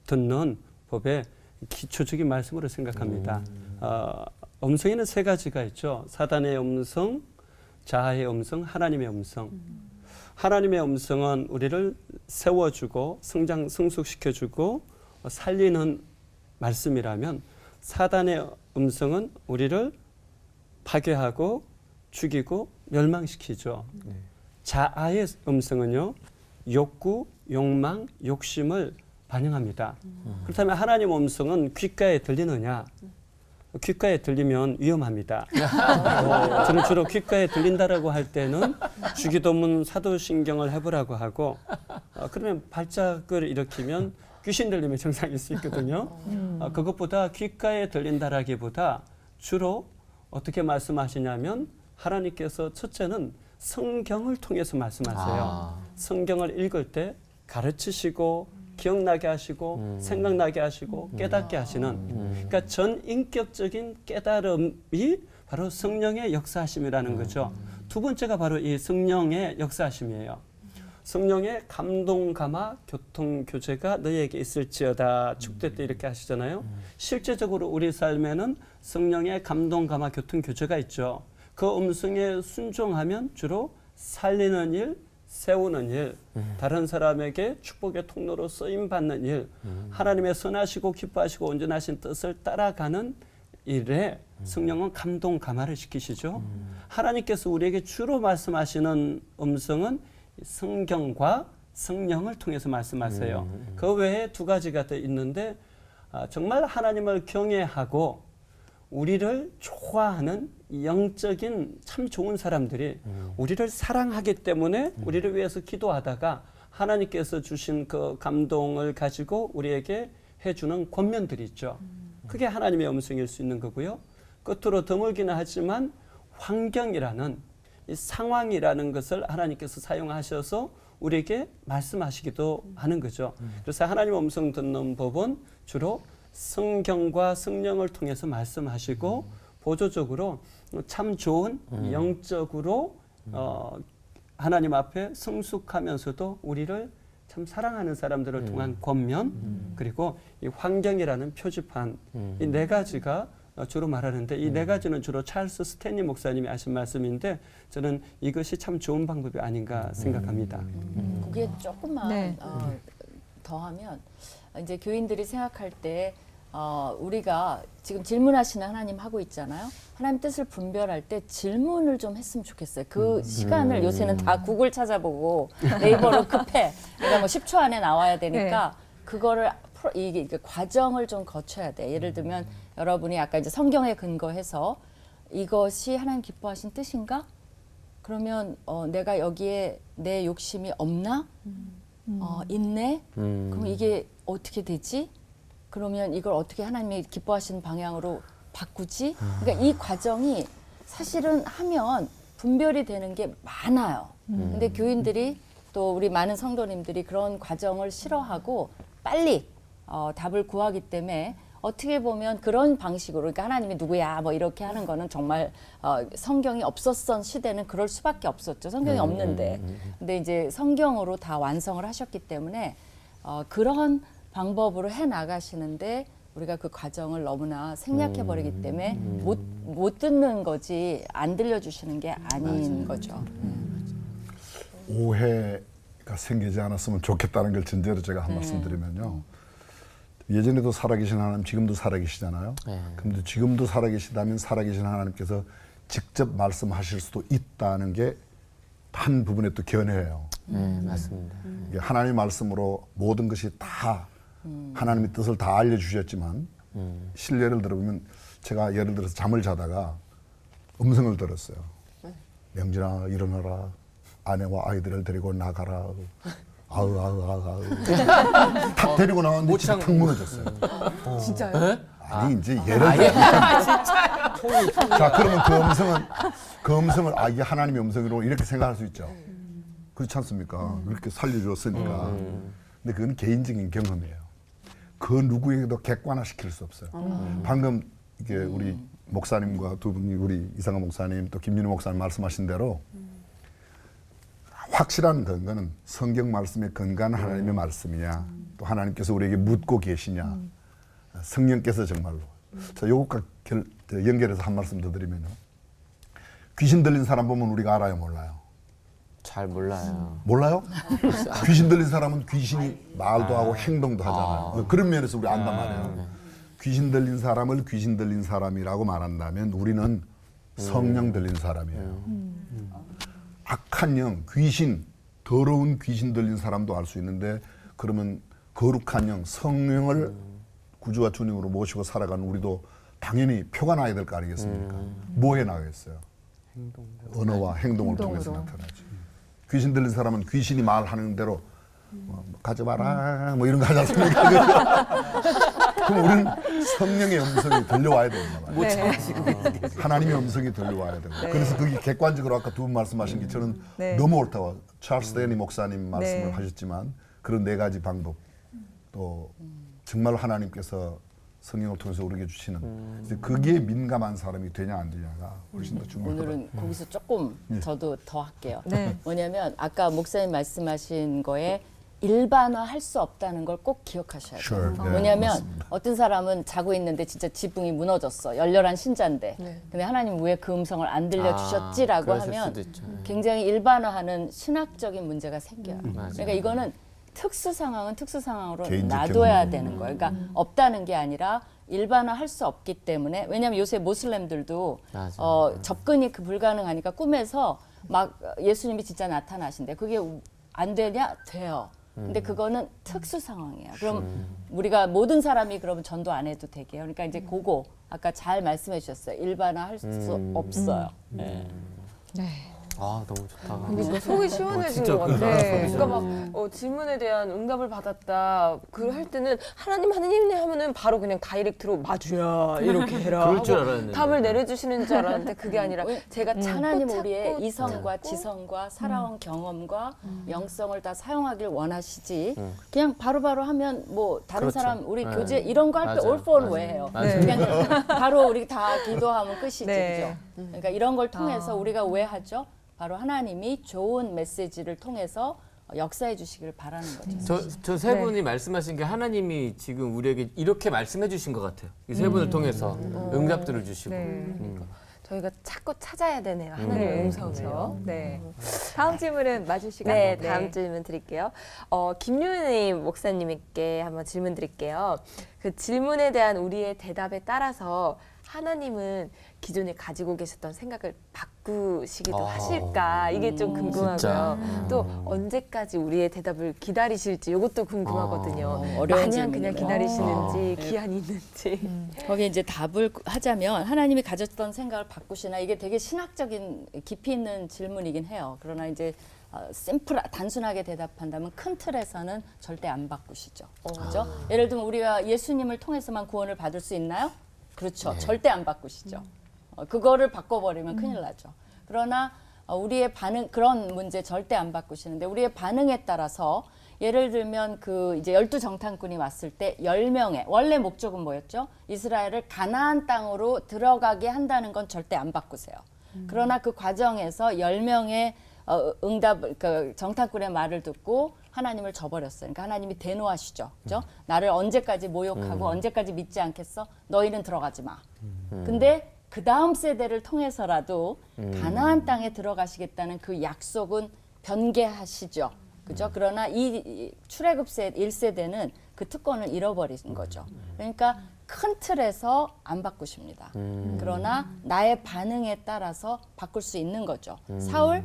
듣는 법의 기초적인 말씀으로 생각합니다. 음성에는 세 가지가 있죠. 사단의 음성, 자아의 음성, 하나님의 음성. 하나님의 음성은 우리를 세워주고 성장, 성숙시켜주고 살리는 말씀이라면 사단의 음성은 우리를 파괴하고 죽이고 멸망시키죠. 자아의 음성은요, 욕구, 욕망, 욕심을 반영합니다. 그렇다면 하나님 음성은 귓가에 들리느냐? 귓가에 들리면 위험합니다. 저는 주로 귓가에 들린다라고 할 때는 주기도문 사도신경을 해보라고 하고 그러면 발작을 일으키면 귀신 들림의 증상일 수 있거든요. 그것보다 귓가에 들린다라기보다 주로 어떻게 말씀하시냐면 하나님께서 첫째는 성경을 통해서 말씀하세요. 성경을 읽을 때 가르치시고 기억나게 하시고 생각나게 하시고 깨닫게 하시는 그러니까 전인격적인 깨달음이 바로 성령의 역사하심이라는 거죠. 두 번째가 바로 이 성령의 역사하심이에요. 성령의 감동, 감화, 교통, 교제가 너희에게 있을지어다. 축대 때 이렇게 하시잖아요. 실제적으로 우리 삶에는 성령의 감동, 감화, 교통, 교제가 있죠. 그 음성에 순종하면 주로 살리는 일, 세우는 일, 다른 사람에게 축복의 통로로 쓰임받는 일, 하나님의 선하시고 기뻐하시고 온전하신 뜻을 따라가는 일에 성령은 감동, 감화를 시키시죠. 하나님께서 우리에게 주로 말씀하시는 음성은 성경과 성령을 통해서 말씀하세요. 그 외에 두 가지가 더 있는데 정말 하나님을 경외하고 우리를 좋아하는 영적인 참 좋은 사람들이 우리를 사랑하기 때문에 우리를 위해서 기도하다가 하나님께서 주신 그 감동을 가지고 우리에게 해주는 권면들이 있죠. 그게 하나님의 음성일 수 있는 거고요. 끝으로 드물기는 하지만 환경이라는 이 상황이라는 것을 하나님께서 사용하셔서 우리에게 말씀하시기도 하는 거죠. 그래서 하나님의 음성 듣는 법은 주로 성경과 성령을 통해서 말씀하시고 보조적으로 참 좋은 영적으로 하나님 앞에 성숙하면서도 우리를 참 사랑하는 사람들을 통한 권면 그리고 이 환경이라는 표지판 이 네 가지가 주로 말하는데 이 네 가지는 주로 찰스 스탠리 목사님이 하신 말씀인데 저는 이것이 참 좋은 방법이 아닌가 생각합니다. 거기에 조금만 네. 더하면 이제 교인들이 생각할 때 우리가 지금 질문하시는 하나님 하고 있잖아요. 하나님 뜻을 분별할 때 질문을 좀 했으면 좋겠어요. 그 시간을 요새는 다 구글 찾아보고 네이버로 급해. 그러니까 뭐 10초 안에 나와야 되니까 그거를 이게 과정을 좀 거쳐야 돼. 예를 들면 여러분이 아까 이제 성경에 근거해서 이것이 하나님 기뻐하신 뜻인가? 그러면 내가 여기에 내 욕심이 없나? 있네? 그럼 이게 어떻게 되지? 그러면 이걸 어떻게 하나님이 기뻐하시는 방향으로 바꾸지? 그러니까 이 과정이 사실은 하면 분별이 되는 게 많아요. 근데 교인들이 또 우리 많은 성도님들이 그런 과정을 싫어하고 빨리 답을 구하기 때문에 어떻게 보면 그런 방식으로 그러니까 하나님이 누구야 뭐 이렇게 하는 거는 정말 성경이 없었던 시대는 그럴 수밖에 없었죠. 성경이 없는데. 근데 이제 성경으로 다 완성을 하셨기 때문에 그런 방법으로 해 나가시는데 우리가 그 과정을 너무나 생략해 버리기 때문에 못 듣는 거지 안 들려주시는 게 아닌 거죠. 오해가 생기지 않았으면 좋겠다는 걸 전제로 제가 한 말씀 드리면요. 예전에도 살아계신 하나님, 지금도 살아계시잖아요. 그런데 지금도 살아계시다면 살아계신 하나님께서 직접 말씀하실 수도 있다는 게 한 부분에 또 견해예요. 맞습니다. 하나님 말씀으로 모든 것이 다 하나님의 뜻을 다 알려주셨지만 실례를 들어보면 제가 예를 들어서 잠을 자다가 음성을 들었어요. 명진아 일어나라. 아내와 아이들을 데리고 나가라. 아우. 탁 데리고 나왔는데 진짜 탁 무너졌어요. 진짜요? 아니 이제 예를 들어. 자 그러면 그 음성을 이게 하나님의 음성이라고 이렇게 생각할 수 있죠. 그렇지 않습니까? 그렇게 살려줬으니까. 근데 그건 개인적인 경험이에요. 그 누구에게도 객관화시킬 수 없어요. 방금 이게 우리 목사님과 두 분이 우리 이상한 목사님 또 김민우 목사님 말씀하신 대로 확실한 근거는 성경 말씀의 근거한 하나님의 말씀이냐 또 하나님께서 우리에게 묻고 계시냐 성령께서 정말로 자 요것과 연결해서 한 말씀 더 드리면요. 귀신 들린 사람 보면 우리가 알아요 몰라요? 잘 몰라요. 몰라요? 귀신 들린 사람은 귀신이 말도 하고 행동도 하잖아요. 그런 면에서 우리 안단 말이에요. 귀신 들린 사람을 귀신 들린 사람이라고 말한다면 우리는 성령 들린 사람이에요. 악한 영, 귀신, 더러운 귀신 들린 사람도 알 수 있는데 그러면 거룩한 영, 성령을 구주와 주님으로 모시고 살아가는 우리도 당연히 표가 나야 될 거 아니겠습니까? 뭐에 나겠어요? 언어와 행동을 통해서 나타나죠. 귀신 들린 사람은 귀신이 말하는 대로 가져봐라 뭐 이런 거 하지 않습니까? 그럼 우리는 성령의 음성이 들려와야 된단 말이에요. 하나님의 음성이 들려와야 되고 그래서 그게 객관적으로 아까 두 분 말씀하신 게 저는 너무 옳다고 찰스 데니 목사님 말씀을 하셨지만 그런 네 가지 방법 또 정말 하나님께서 성령을 통해서 우리에게 주시는 이제 거기에 민감한 사람이 되냐 안 되냐가 훨씬 더 중요하다. 오늘은 거기서 조금 저도 더 할게요. 네. 뭐냐면 아까 목사님 말씀하신 거에 일반화할 수 없다는 걸 꼭 기억하셔야 돼요. Sure, 네, 뭐냐면 맞습니다. 어떤 사람은 자고 있는데 진짜 지붕이 무너졌어. 열렬한 신자인데. 근데 하나님 왜 그 음성을 안 들려주셨지라고 그러실 하면 수도 있죠. 굉장히 일반화하는 신학적인 문제가 생겨요. 맞아요. 그러니까 이거는 특수 상황은 특수 상황으로 개인적 놔둬야 되는 거예요. 그러니까 없다는 게 아니라 일반화할 수 없기 때문에 왜냐하면 요새 모슬렘들도 맞아요. 접근이 불가능하니까 꿈에서 막 예수님이 진짜 나타나신대. 그게 안 되냐? 돼요. 근데 그거는 특수 상황이에요. 그럼 우리가 모든 사람이 그러면 전도 안 해도 되게요. 그러니까 이제 그거 아까 잘 말씀해 주셨어요. 일반화할 수 없어요. 네. 아 너무 좋다. 근데 속이 시원해진 진짜 것 같아. 그래. 그러니까 막 질문에 대한 응답을 받았다. 그 할 때는 하나님네 하면은 바로 그냥 다이렉트로 맞주야 이렇게 해라. 그럴 줄 하고 알았는데. 답을 내려주시는 줄 알았는데 그게 아니라 제가 하나님 찾고 우리의 찾고 이성과 찾고 지성과 살아온 경험과 영성을 다 사용하길 원하시지 그냥 바로바로 하면 뭐 다른 그렇죠. 사람 우리 네. 교제 이런 거 할 때 맞아요. all for 맞아요. 왜 해요? 맞아요. 그냥 바로 우리 다 기도하면 끝이지 네. 그죠? 그러니까 이런 걸 통해서 우리가 왜 하죠? 바로 하나님이 좋은 메시지를 통해서 역사해 주시길 바라는 거죠. 저 세 분이 말씀하신 게 하나님이 지금 우리에게 이렇게 말씀해 주신 것 같아요. 이 세 분을 통해서 응답들을 주시고. 저희가 자꾸 찾아야 되네요. 하나님의 음성을요. 네. 다음 질문은 마주 시간. 네, 다음 질문 드릴게요. 김윤희 목사님께 한번 질문 드릴게요. 그 질문에 대한 우리의 대답에 따라서 하나님은 기존에 가지고 계셨던 생각을 바꾸시기도 하실까 이게 좀 궁금하고요. 진짜. 또 언제까지 우리의 대답을 기다리실지 이것도 궁금하거든요. 어려운 마냥 질문이네요. 그냥 기다리시는지 기한이 있는지. 거기에 이제 답을 하자면 하나님이 가졌던 생각을 바꾸시나 이게 되게 신학적인 깊이 있는 질문이긴 해요. 그러나 이제 단순하게 대답한다면 큰 틀에서는 절대 안 바꾸시죠. 그렇죠? 예를 들면 우리가 예수님을 통해서만 구원을 받을 수 있나요? 그렇죠. 절대 안 바꾸시죠. 그거를 바꿔버리면 큰일 나죠. 그러나 우리의 반응 그런 문제 절대 안 바꾸시는데 우리의 반응에 따라서 예를 들면 그 이제 12정탐꾼이 왔을 때 10명의 원래 목적은 뭐였죠? 이스라엘을 가나안 땅으로 들어가게 한다는 건 절대 안 바꾸세요. 그러나 그 과정에서 10명의 그 정탐꾼의 말을 듣고 하나님을 저버렸어요. 그러니까 하나님이 대노하시죠. 그죠? 나를 언제까지 모욕하고 언제까지 믿지 않겠어? 너희는 들어가지 마. 근데 그 다음 세대를 통해서라도 가나안 땅에 들어가시겠다는 그 약속은 변개하시죠. 그죠? 그러나 이 출애굽 1세대는 그 특권을 잃어버린 거죠. 그러니까 큰 틀에서 안 바꾸십니다. 그러나 나의 반응에 따라서 바꿀 수 있는 거죠. 사울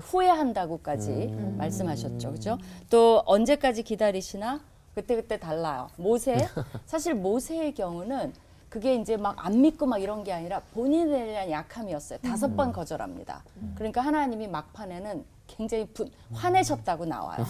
후회한다고까지 말씀하셨죠. 그죠? 또 언제까지 기다리시나? 그때그때 달라요. 모세 사실 모세의 경우는 그게 이제 막 안 믿고 막 이런 게 아니라 본인에 대한 약함이었어요. 5번 거절합니다. 그러니까 하나님이 막판에는 굉장히 화내셨다고 나와요.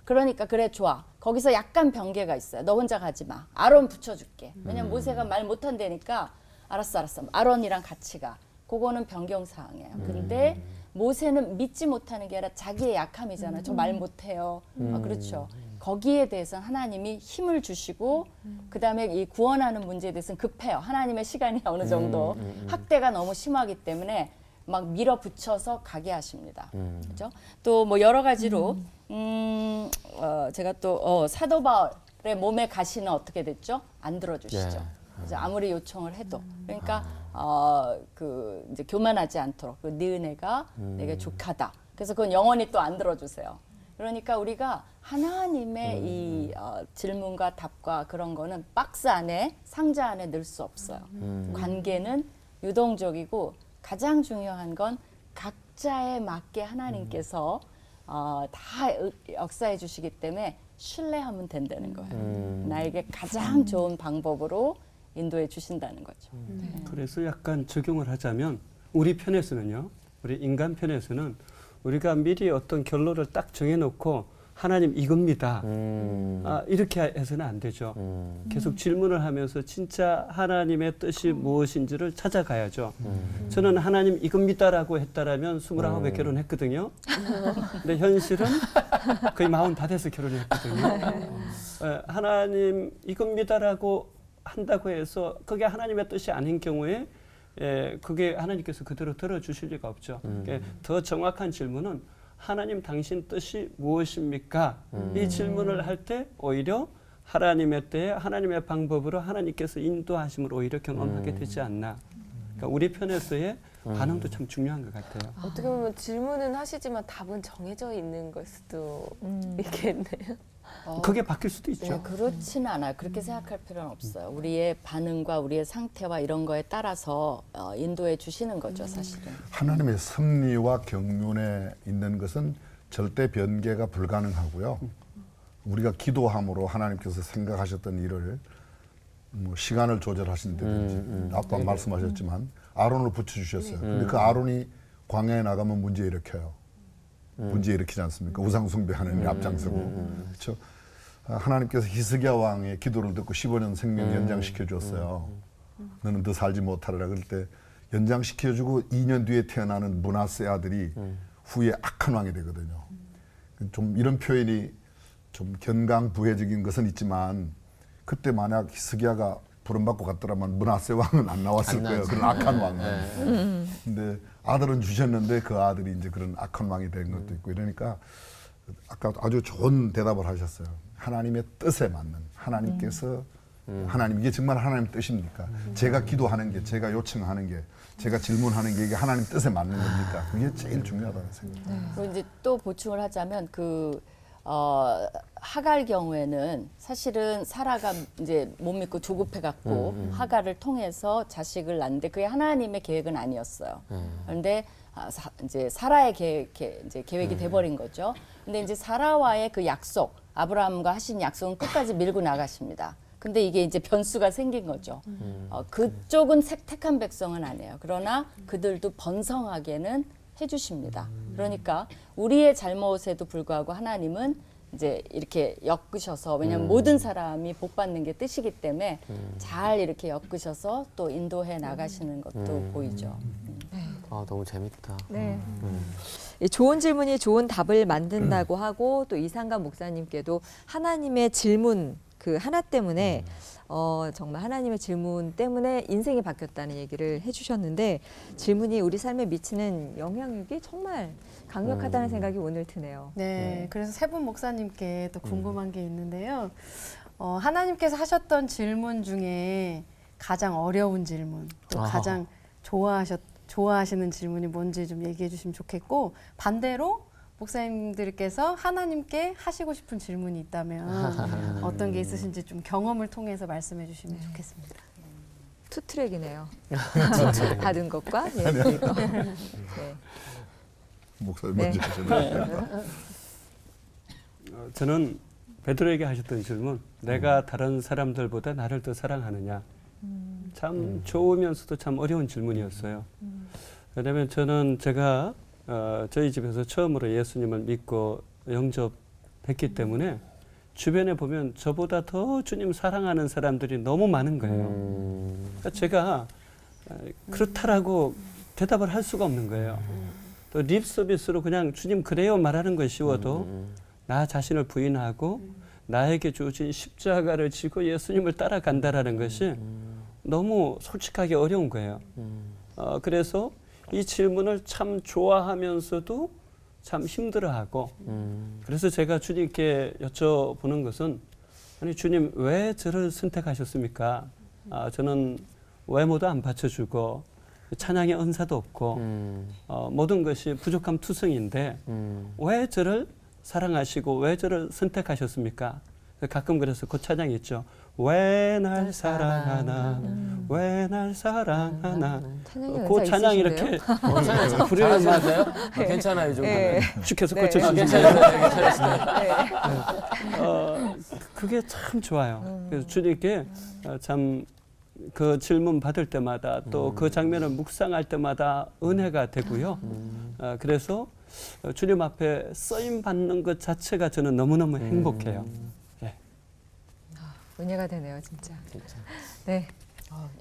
그러니까 그래 좋아. 거기서 약간 변개가 있어요. 너 혼자 가지 마. 아론 붙여줄게. 왜냐면 모세가 말 못한다니까 알았어. 아론이랑 같이 가. 그거는 변경사항이에요. 근데 모세는 믿지 못하는 게 아니라 자기의 약함이잖아요. 저 말 못해요. 그렇죠. 거기에 대해서는 하나님이 힘을 주시고 그다음에 이 구원하는 문제에 대해서는 급해요. 하나님의 시간이 어느 정도 학대가 너무 심하기 때문에 막 밀어붙여서 가게 하십니다. 그렇죠? 또 뭐 여러 가지로 제가 또 사도 바울의 몸에 가시는 어떻게 됐죠? 안 들어주시죠. 이제 아무리 요청을 해도 그러니까 그 이제 교만하지 않도록 네 은혜가 내게 족하다. 그래서 그건 영원히 또 안 들어주세요. 그러니까 우리가 하나님의 이 질문과 답과 그런 거는 박스 안에 상자 안에 넣을 수 없어요. 관계는 유동적이고 가장 중요한 건 각자에 맞게 하나님께서 다 역사해 주시기 때문에 신뢰하면 된다는 거예요. 나에게 가장 좋은 방법으로 인도해 주신다는 거죠. 그래서 약간 적용을 하자면 우리 편에서는요. 우리 인간 편에서는 우리가 미리 어떤 결론을 딱 정해놓고 하나님 이겁니다. 이렇게 해서는 안 되죠. 계속 질문을 하면서 진짜 하나님의 뜻이 무엇인지를 찾아가야죠. 저는 하나님 이겁니다라고 했다라면 29에 결혼했거든요. 근데 현실은 거의 40 다 돼서 결혼했거든요. 하나님 이겁니다라고 한다고 해서 그게 하나님의 뜻이 아닌 경우에 그게 하나님께서 그대로 들어주실 리가 없죠. 더 정확한 질문은 하나님 당신 뜻이 무엇입니까? 이 질문을 할 때 오히려 하나님의 때에 하나님의 방법으로 하나님께서 in도하심을 오히려 경험하게 되지 않나. 그러니까 우리 편에서의 반응도 참 중요한 것 같아요. 어떻게 보면 질문은 하시지만 답은 정해져 있는 걸 수도 있겠네요. 그게 바뀔 수도 있죠. 네, 그렇지는 않아요. 그렇게 생각할 필요는 없어요. 우리의 반응과 우리의 상태와 이런 거에 따라서 인도해 주시는 거죠, 사실은. 하나님의 섭리와 경륜에 있는 것은 절대 변개가 불가능하고요. 우리가 기도함으로 하나님께서 생각하셨던 일을 뭐 시간을 조절하신다든지 아까 말씀하셨지만 아론을 붙여주셨어요. 근데 그 아론이 광야에 나가면 문제 일으켜요. 문제 일으키지 않습니까? 우상 숭배하는 앞장서고. 그렇죠? 하나님께서 히스기야 왕의 기도를 듣고 15년 생명 연장시켜 줬어요. 너는 더 살지 못하리라. 그럴 때 연장시켜주고 2년 뒤에 태어나는 므낫세 아들이 후에 악한 왕이 되거든요. 좀 이런 표현이 좀 견강부회적인 것은 있지만 그때 만약 히스기야가 부름받고 갔더라면 므낫세 왕은 안 나왔을 거예요. 그런 악한 왕은. 근데 아들은 주셨는데 그 아들이 이제 그런 악한 왕이 된 것도 있고 이러니까 아까 아주 좋은 대답을 하셨어요. 하나님의 뜻에 맞는 하나님께서 하나님 이게 정말 하나님 뜻입니까? 제가 기도하는 게 제가 요청하는 게 제가 질문하는 게 이게 하나님 뜻에 맞는 겁니까? 그게 제일 중요하다고 생각합니다. 그리고 이제 또 보충을 하자면 하갈 경우에는 사실은 사라가 이제 못 믿고 조급해 갖고 하갈을 통해서 자식을 낳는데 그게 하나님의 계획은 아니었어요. 그런데 이제 사라의 계획이 돼버린 거죠. 근데 이제 사라와의 그 약속, 아브라함과 하신 약속은 끝까지 밀고 나가십니다. 근데 이게 이제 변수가 생긴 거죠. 그쪽은 택한 백성은 아니에요. 그러나 그들도 번성하게는 해주십니다. 그러니까 우리의 잘못에도 불구하고 하나님은 이제 이렇게 엮으셔서 왜냐하면 모든 사람이 복 받는 게 뜻이기 때문에 잘 이렇게 엮으셔서 또 인도해 나가시는 것도 보이죠. 아, 너무 재밌다. 네. 이 좋은 질문이 좋은 답을 만든다고 하고 또 이상감 목사님께도 하나님의 질문 그 하나 때문에 정말 하나님의 질문 때문에 인생이 바뀌었다는 얘기를 해주셨는데 질문이 우리 삶에 미치는 영향력이 정말 강력하다는 생각이 오늘 드네요. 네, 그래서 세 분 목사님께 또 궁금한 게 있는데요. 하나님께서 하셨던 질문 중에 가장 어려운 질문, 또 가장 좋아하시는 질문이 뭔지 좀 얘기해 주시면 좋겠고 반대로 목사님들께서 하나님께 하시고 싶은 질문이 있다면 어떤 게 있으신지 좀 경험을 통해서 말씀해 주시면 좋겠습니다. 투트랙이네요. 받은 것과 이거. 네. 목사님 네. 먼저 하시나요? 저는 베드로에게 하셨던 질문, 내가 다른 사람들보다 나를 더 사랑하느냐. 참 좋으면서도 참 어려운 질문이었어요. 왜냐하면 제가 저희 집에서 처음으로 예수님을 믿고 영접했기 때문에 주변에 보면 저보다 더 주님 사랑하는 사람들이 너무 많은 거예요. 그러니까 제가 그렇다라고 대답을 할 수가 없는 거예요. 또 립 서비스로 그냥 주님 그래요 말하는 건 쉬워도 나 자신을 부인하고 나에게 주어진 십자가를 지고 예수님을 따라간다라는 것이 너무 솔직하게 어려운 거예요. 그래서 이 질문을 참 좋아하면서도 참 힘들어하고 그래서 제가 주님께 여쭤보는 것은 아니 주님 왜 저를 선택하셨습니까? 저는 외모도 안 받쳐주고 찬양의 은사도 없고 모든 것이 부족함 투성인데 왜 저를 사랑하시고 왜 저를 선택하셨습니까? 가끔 그래서 그 찬양이 있죠. 왜 날 사랑하나 왜 날 사랑하나 그 찬양 이렇게 부르는 맞아요? 괜찮아요, 이 정도면. 네. 축해서 네. 고쳐주시면 네. 그게 참 좋아요. 그래서 주님께 참 그 질문 받을 때마다 또 그 장면을 묵상할 때마다 은혜가 되고요. 그래서 주님 앞에 쓰임 받는 것 자체가 저는 너무너무 행복해요. 예. 은혜가 되네요, 진짜. 네.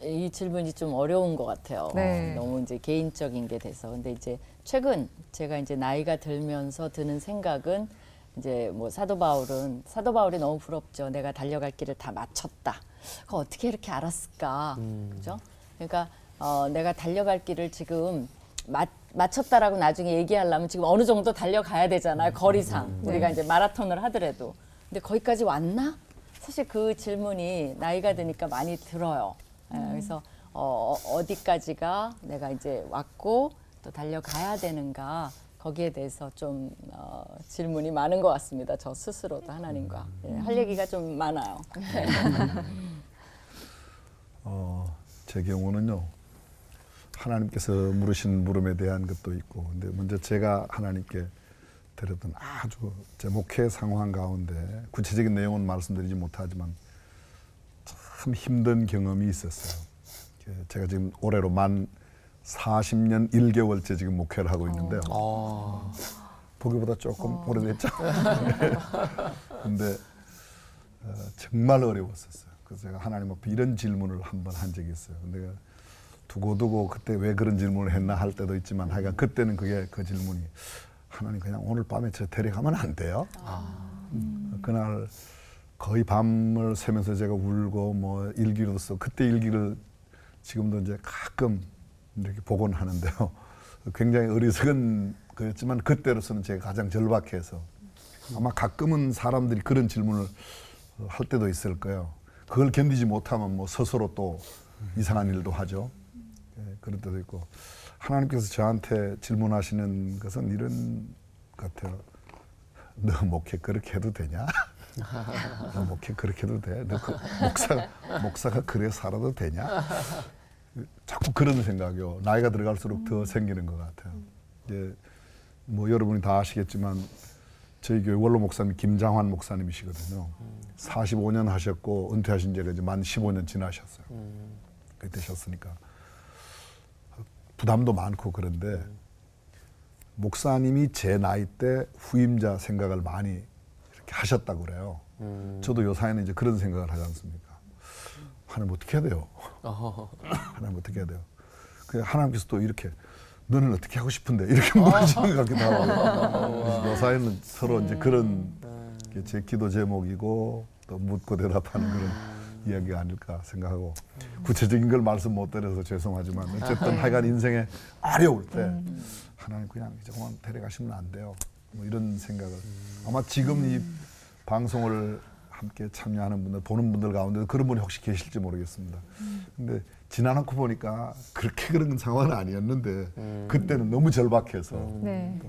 이 질문이 좀 어려운 것 같아요. 네. 너무 이제 개인적인 게 돼서. 근데 이제 최근 제가 이제 나이가 들면서 드는 생각은 이제 뭐 사도 바울이 너무 부럽죠. 내가 달려갈 길을 다 마쳤다. 그거 어떻게 이렇게 알았을까? 그죠? 그러니까 내가 달려갈 길을 지금 마쳤다라고 나중에 얘기하려면 지금 어느 정도 달려가야 되잖아요. 거리상. 우리가 이제 마라톤을 하더라도. 근데 거기까지 왔나? 사실 그 질문이 나이가 드니까 많이 들어요. 그래서 어디까지가 내가 이제 왔고 또 달려가야 되는가 거기에 대해서 좀 질문이 많은 것 같습니다. 저 스스로도 하나님과 할 얘기가 좀 많아요. 제 경우는요. 하나님께서 물으신 물음에 대한 것도 있고, 근데 먼저 제가 하나님께 드렸던 아주 제 목회 상황 가운데 구체적인 내용은 말씀드리지 못하지만 참 힘든 경험이 있었어요. 제가 지금 올해로 만 40년 1개월째 지금 목회를 하고 있는데요. 보기보다 조금 오래됐죠. 근데 정말 어려웠었어요. 그래서 제가 하나님 앞에 이런 질문을 한번 한 적이 있어요. 내가 두고두고 그때 왜 그런 질문을 했나 할 때도 있지만 하여간 그때는 그 질문이 하나님 그냥 오늘 밤에 저 데려가면 안 돼요? 그날 거의 밤을 새면서 제가 울고 뭐 일기도 써. 그때 일기를 지금도 이제 가끔 이렇게 보곤 하는데요. 굉장히 어리석은 거였지만 그때로서는 제가 가장 절박해서 아마 가끔은 사람들이 그런 질문을 할 때도 있을 거예요. 그걸 견디지 못하면 뭐 스스로 또 이상한 일도 하죠. 그럴 때도 있고 하나님께서 저한테 질문하시는 것은 이런 것 같아요. 너 목회 그렇게 해도 되냐? 너 목회 그렇게 해도 돼? 너 그 목사가 그래 살아도 되냐? 자꾸 그런 생각이요. 나이가 들어갈수록 더 생기는 것 같아요. 이제 뭐 여러분이 다 아시겠지만 저희 교회 원로 목사님 김장환 목사님이시거든요. 45년 하셨고 은퇴하신 지가 이제 만 15년 지나셨어요. 그렇게 되셨으니까 부담도 많고 그런데 목사님이 제 나이 때 후임자 생각을 많이 이렇게 하셨다고 그래요. 저도 요사이는 이제 그런 생각을 하지 않습니까? 하나님 어떻게 해야 돼요? 하나님 어떻게 해야 돼요? 그 하나님께서 또 이렇게 너는 어떻게 하고 싶은데 이렇게 물으시는 것 같기도 하고 요사이는 서로 이제 그런 게 제 기도 제목이고 또 묻고 대답하는 그런 이야기가 아닐까 생각하고 구체적인 걸 말씀 못 드려서 죄송하지만 어쨌든 하여간 인생에 어려울 때 하나님 그냥 이제 그만 데려가시면 안 돼요. 뭐 이런 생각을 아마 지금 이 방송을 함께 참여하는 분들 보는 분들 가운데 그런 분이 혹시 계실지 모르겠습니다. 근데 지나놓고 보니까 그렇게 그런 상황은 아니었는데 그때는 너무 절박해서 네.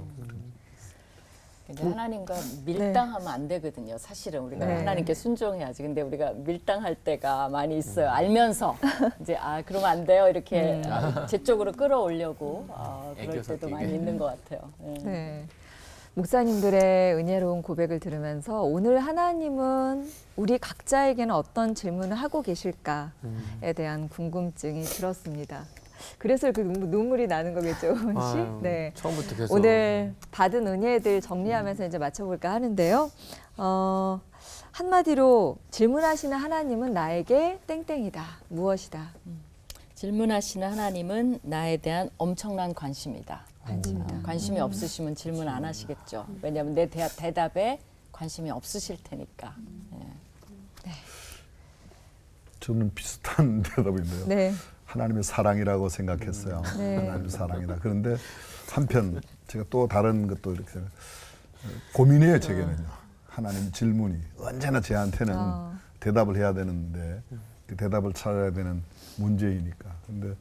근데 하나님과 밀당하면 안 되거든요. 사실은 우리가 네. 하나님께 순종해야지. 근데 우리가 밀당할 때가 많이 있어요. 알면서 이제 그러면 안 돼요. 이렇게 제 쪽으로 끌어오려고 그럴 애교 때도 섞이게. 많이 있는 것 같아요. 네. 네. 목사님들의 은혜로운 고백을 들으면서 오늘 하나님은 우리 각자에게는 어떤 질문을 하고 계실까에 대한 궁금증이 들었습니다. 그래서 그 눈물이 나는 거겠죠, 은씨? 아유, 네. 처음부터 계속 오늘 받은 은혜들 정리하면서 이제 맞춰볼까 하는데요. 한마디로 질문하시는 하나님은 나에게 땡땡이다. 무엇이다. 질문하시는 하나님은 나에 대한 엄청난 관심이다. 관심이다. 관심이 없으시면 질문 안 하시겠죠. 왜냐하면 내 대답에 관심이 없으실 테니까. 저는 비슷한 대답인데요. 네. 하나님의 사랑이라고 생각했어요. 네. 하나님의 사랑이다. 그런데 한편 제가 또 다른 것도 이렇게 생각, 고민해요, 제게는요. 하나님 질문이 언제나 저한테는 대답을 해야 되는데 그 대답을 찾아야 되는 문제이니까. 근데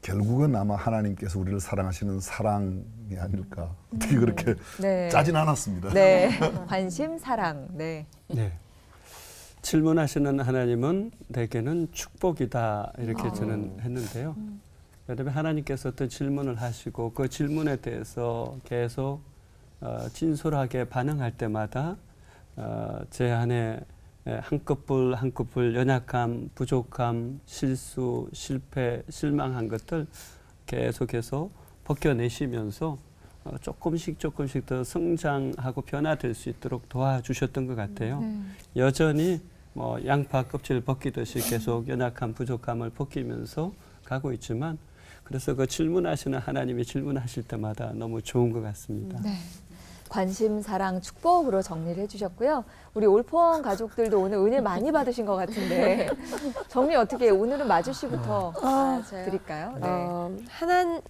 결국은 아마 하나님께서 우리를 사랑하시는 사랑이 아닐까. 어떻게 그렇게 네. 짜진 않았습니다. 네. 관심, 사랑. 네. 네. 질문하시는 하나님은 내게는 축복이다 이렇게 저는 했는데요. 왜냐하면 하나님께서 어떤 질문을 하시고 그 질문에 대해서 계속 진솔하게 반응할 때마다 제 안에 한꺼풀 한꺼풀 연약함, 부족함, 실수, 실패, 실망한 것들 계속해서 벗겨내시면서 조금씩 더 성장하고 변화될 수 있도록 도와주셨던 것 같아요. 여전히 뭐 양파 껍질 벗기듯이 계속 연약함, 부족함을 벗기면서 가고 있지만 그래서 그 질문하시는 하나님이 질문하실 때마다 너무 좋은 것 같습니다. 네. 관심, 사랑, 축복으로 정리를 해주셨고요. 우리 올포원 가족들도 오늘 은혜 많이 받으신 것 같은데 정리 어떻게 해요? 오늘은 마주씨부터 드릴까요? 네.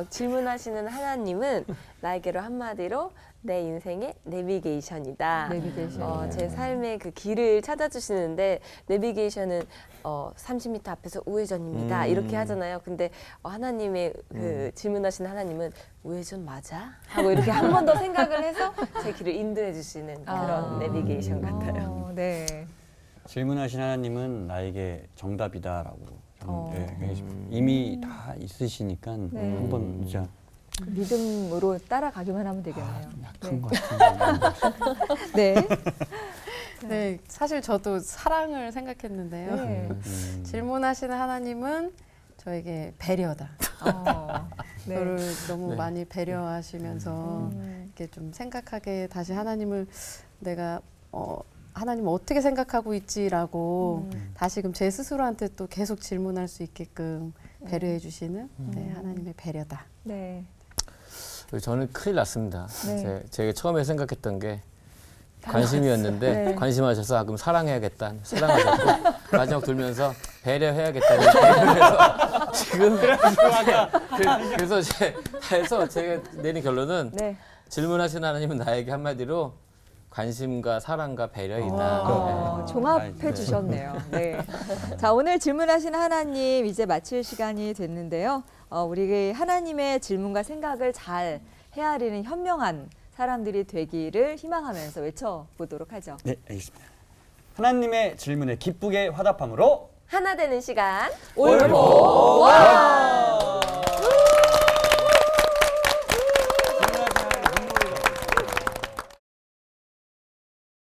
질문하시는 하나님은 나에게로 한마디로 내 인생의 내비게이션이다. 내비게이션. 제 삶의 그 길을 찾아주시는데 내비게이션은 30m 앞에서 우회전입니다. 이렇게 하잖아요. 근데 하나님의 그 질문하시는 하나님은 우회전 맞아? 하고 이렇게 한 번 더 생각을 해서 제 길을 인도해 주시는 그런 내비게이션 같아요. 네. 질문하신 하나님은 나에게 정답이다라고 저는 이미 다 있으시니까 한번 진짜 믿음으로 따라가기만 하면 되겠네요. 약한 것 같은데. 네. 네, 사실 저도 사랑을 생각했는데요. 네. 질문하시는 하나님은 저에게 배려다. 네. 저를 너무 많이 배려하시면서 이렇게 좀 생각하게 다시 하나님을 내가 하나님 어떻게 생각하고 있지라고 다시금 제 스스로한테 또 계속 질문할 수 있게끔 배려해 주시는 하나님의 배려다. 네. 저는 큰일 났습니다. 네. 제가 처음에 생각했던 게 관심이었는데 네. 관심하셔서 그럼 사랑해야겠다. 사랑하셨고 마지막 돌면서 배려해야겠다는 배려해서 지금 그래서 제가 내린 결론은 네. 질문하시는 하나님은 나에게 한마디로 관심과 사랑과 배려이다. 종합해 주셨네요. 네. 자, 오늘 질문하신 하나님 이제 마칠 시간이 됐는데요. 우리 하나님의 질문과 생각을 잘 헤아리는 현명한 사람들이 되기를 희망하면서 외쳐보도록 하죠. 네, 알겠습니다. 하나님의 질문에 기쁘게 화답함으로 하나 되는 시간 올포원!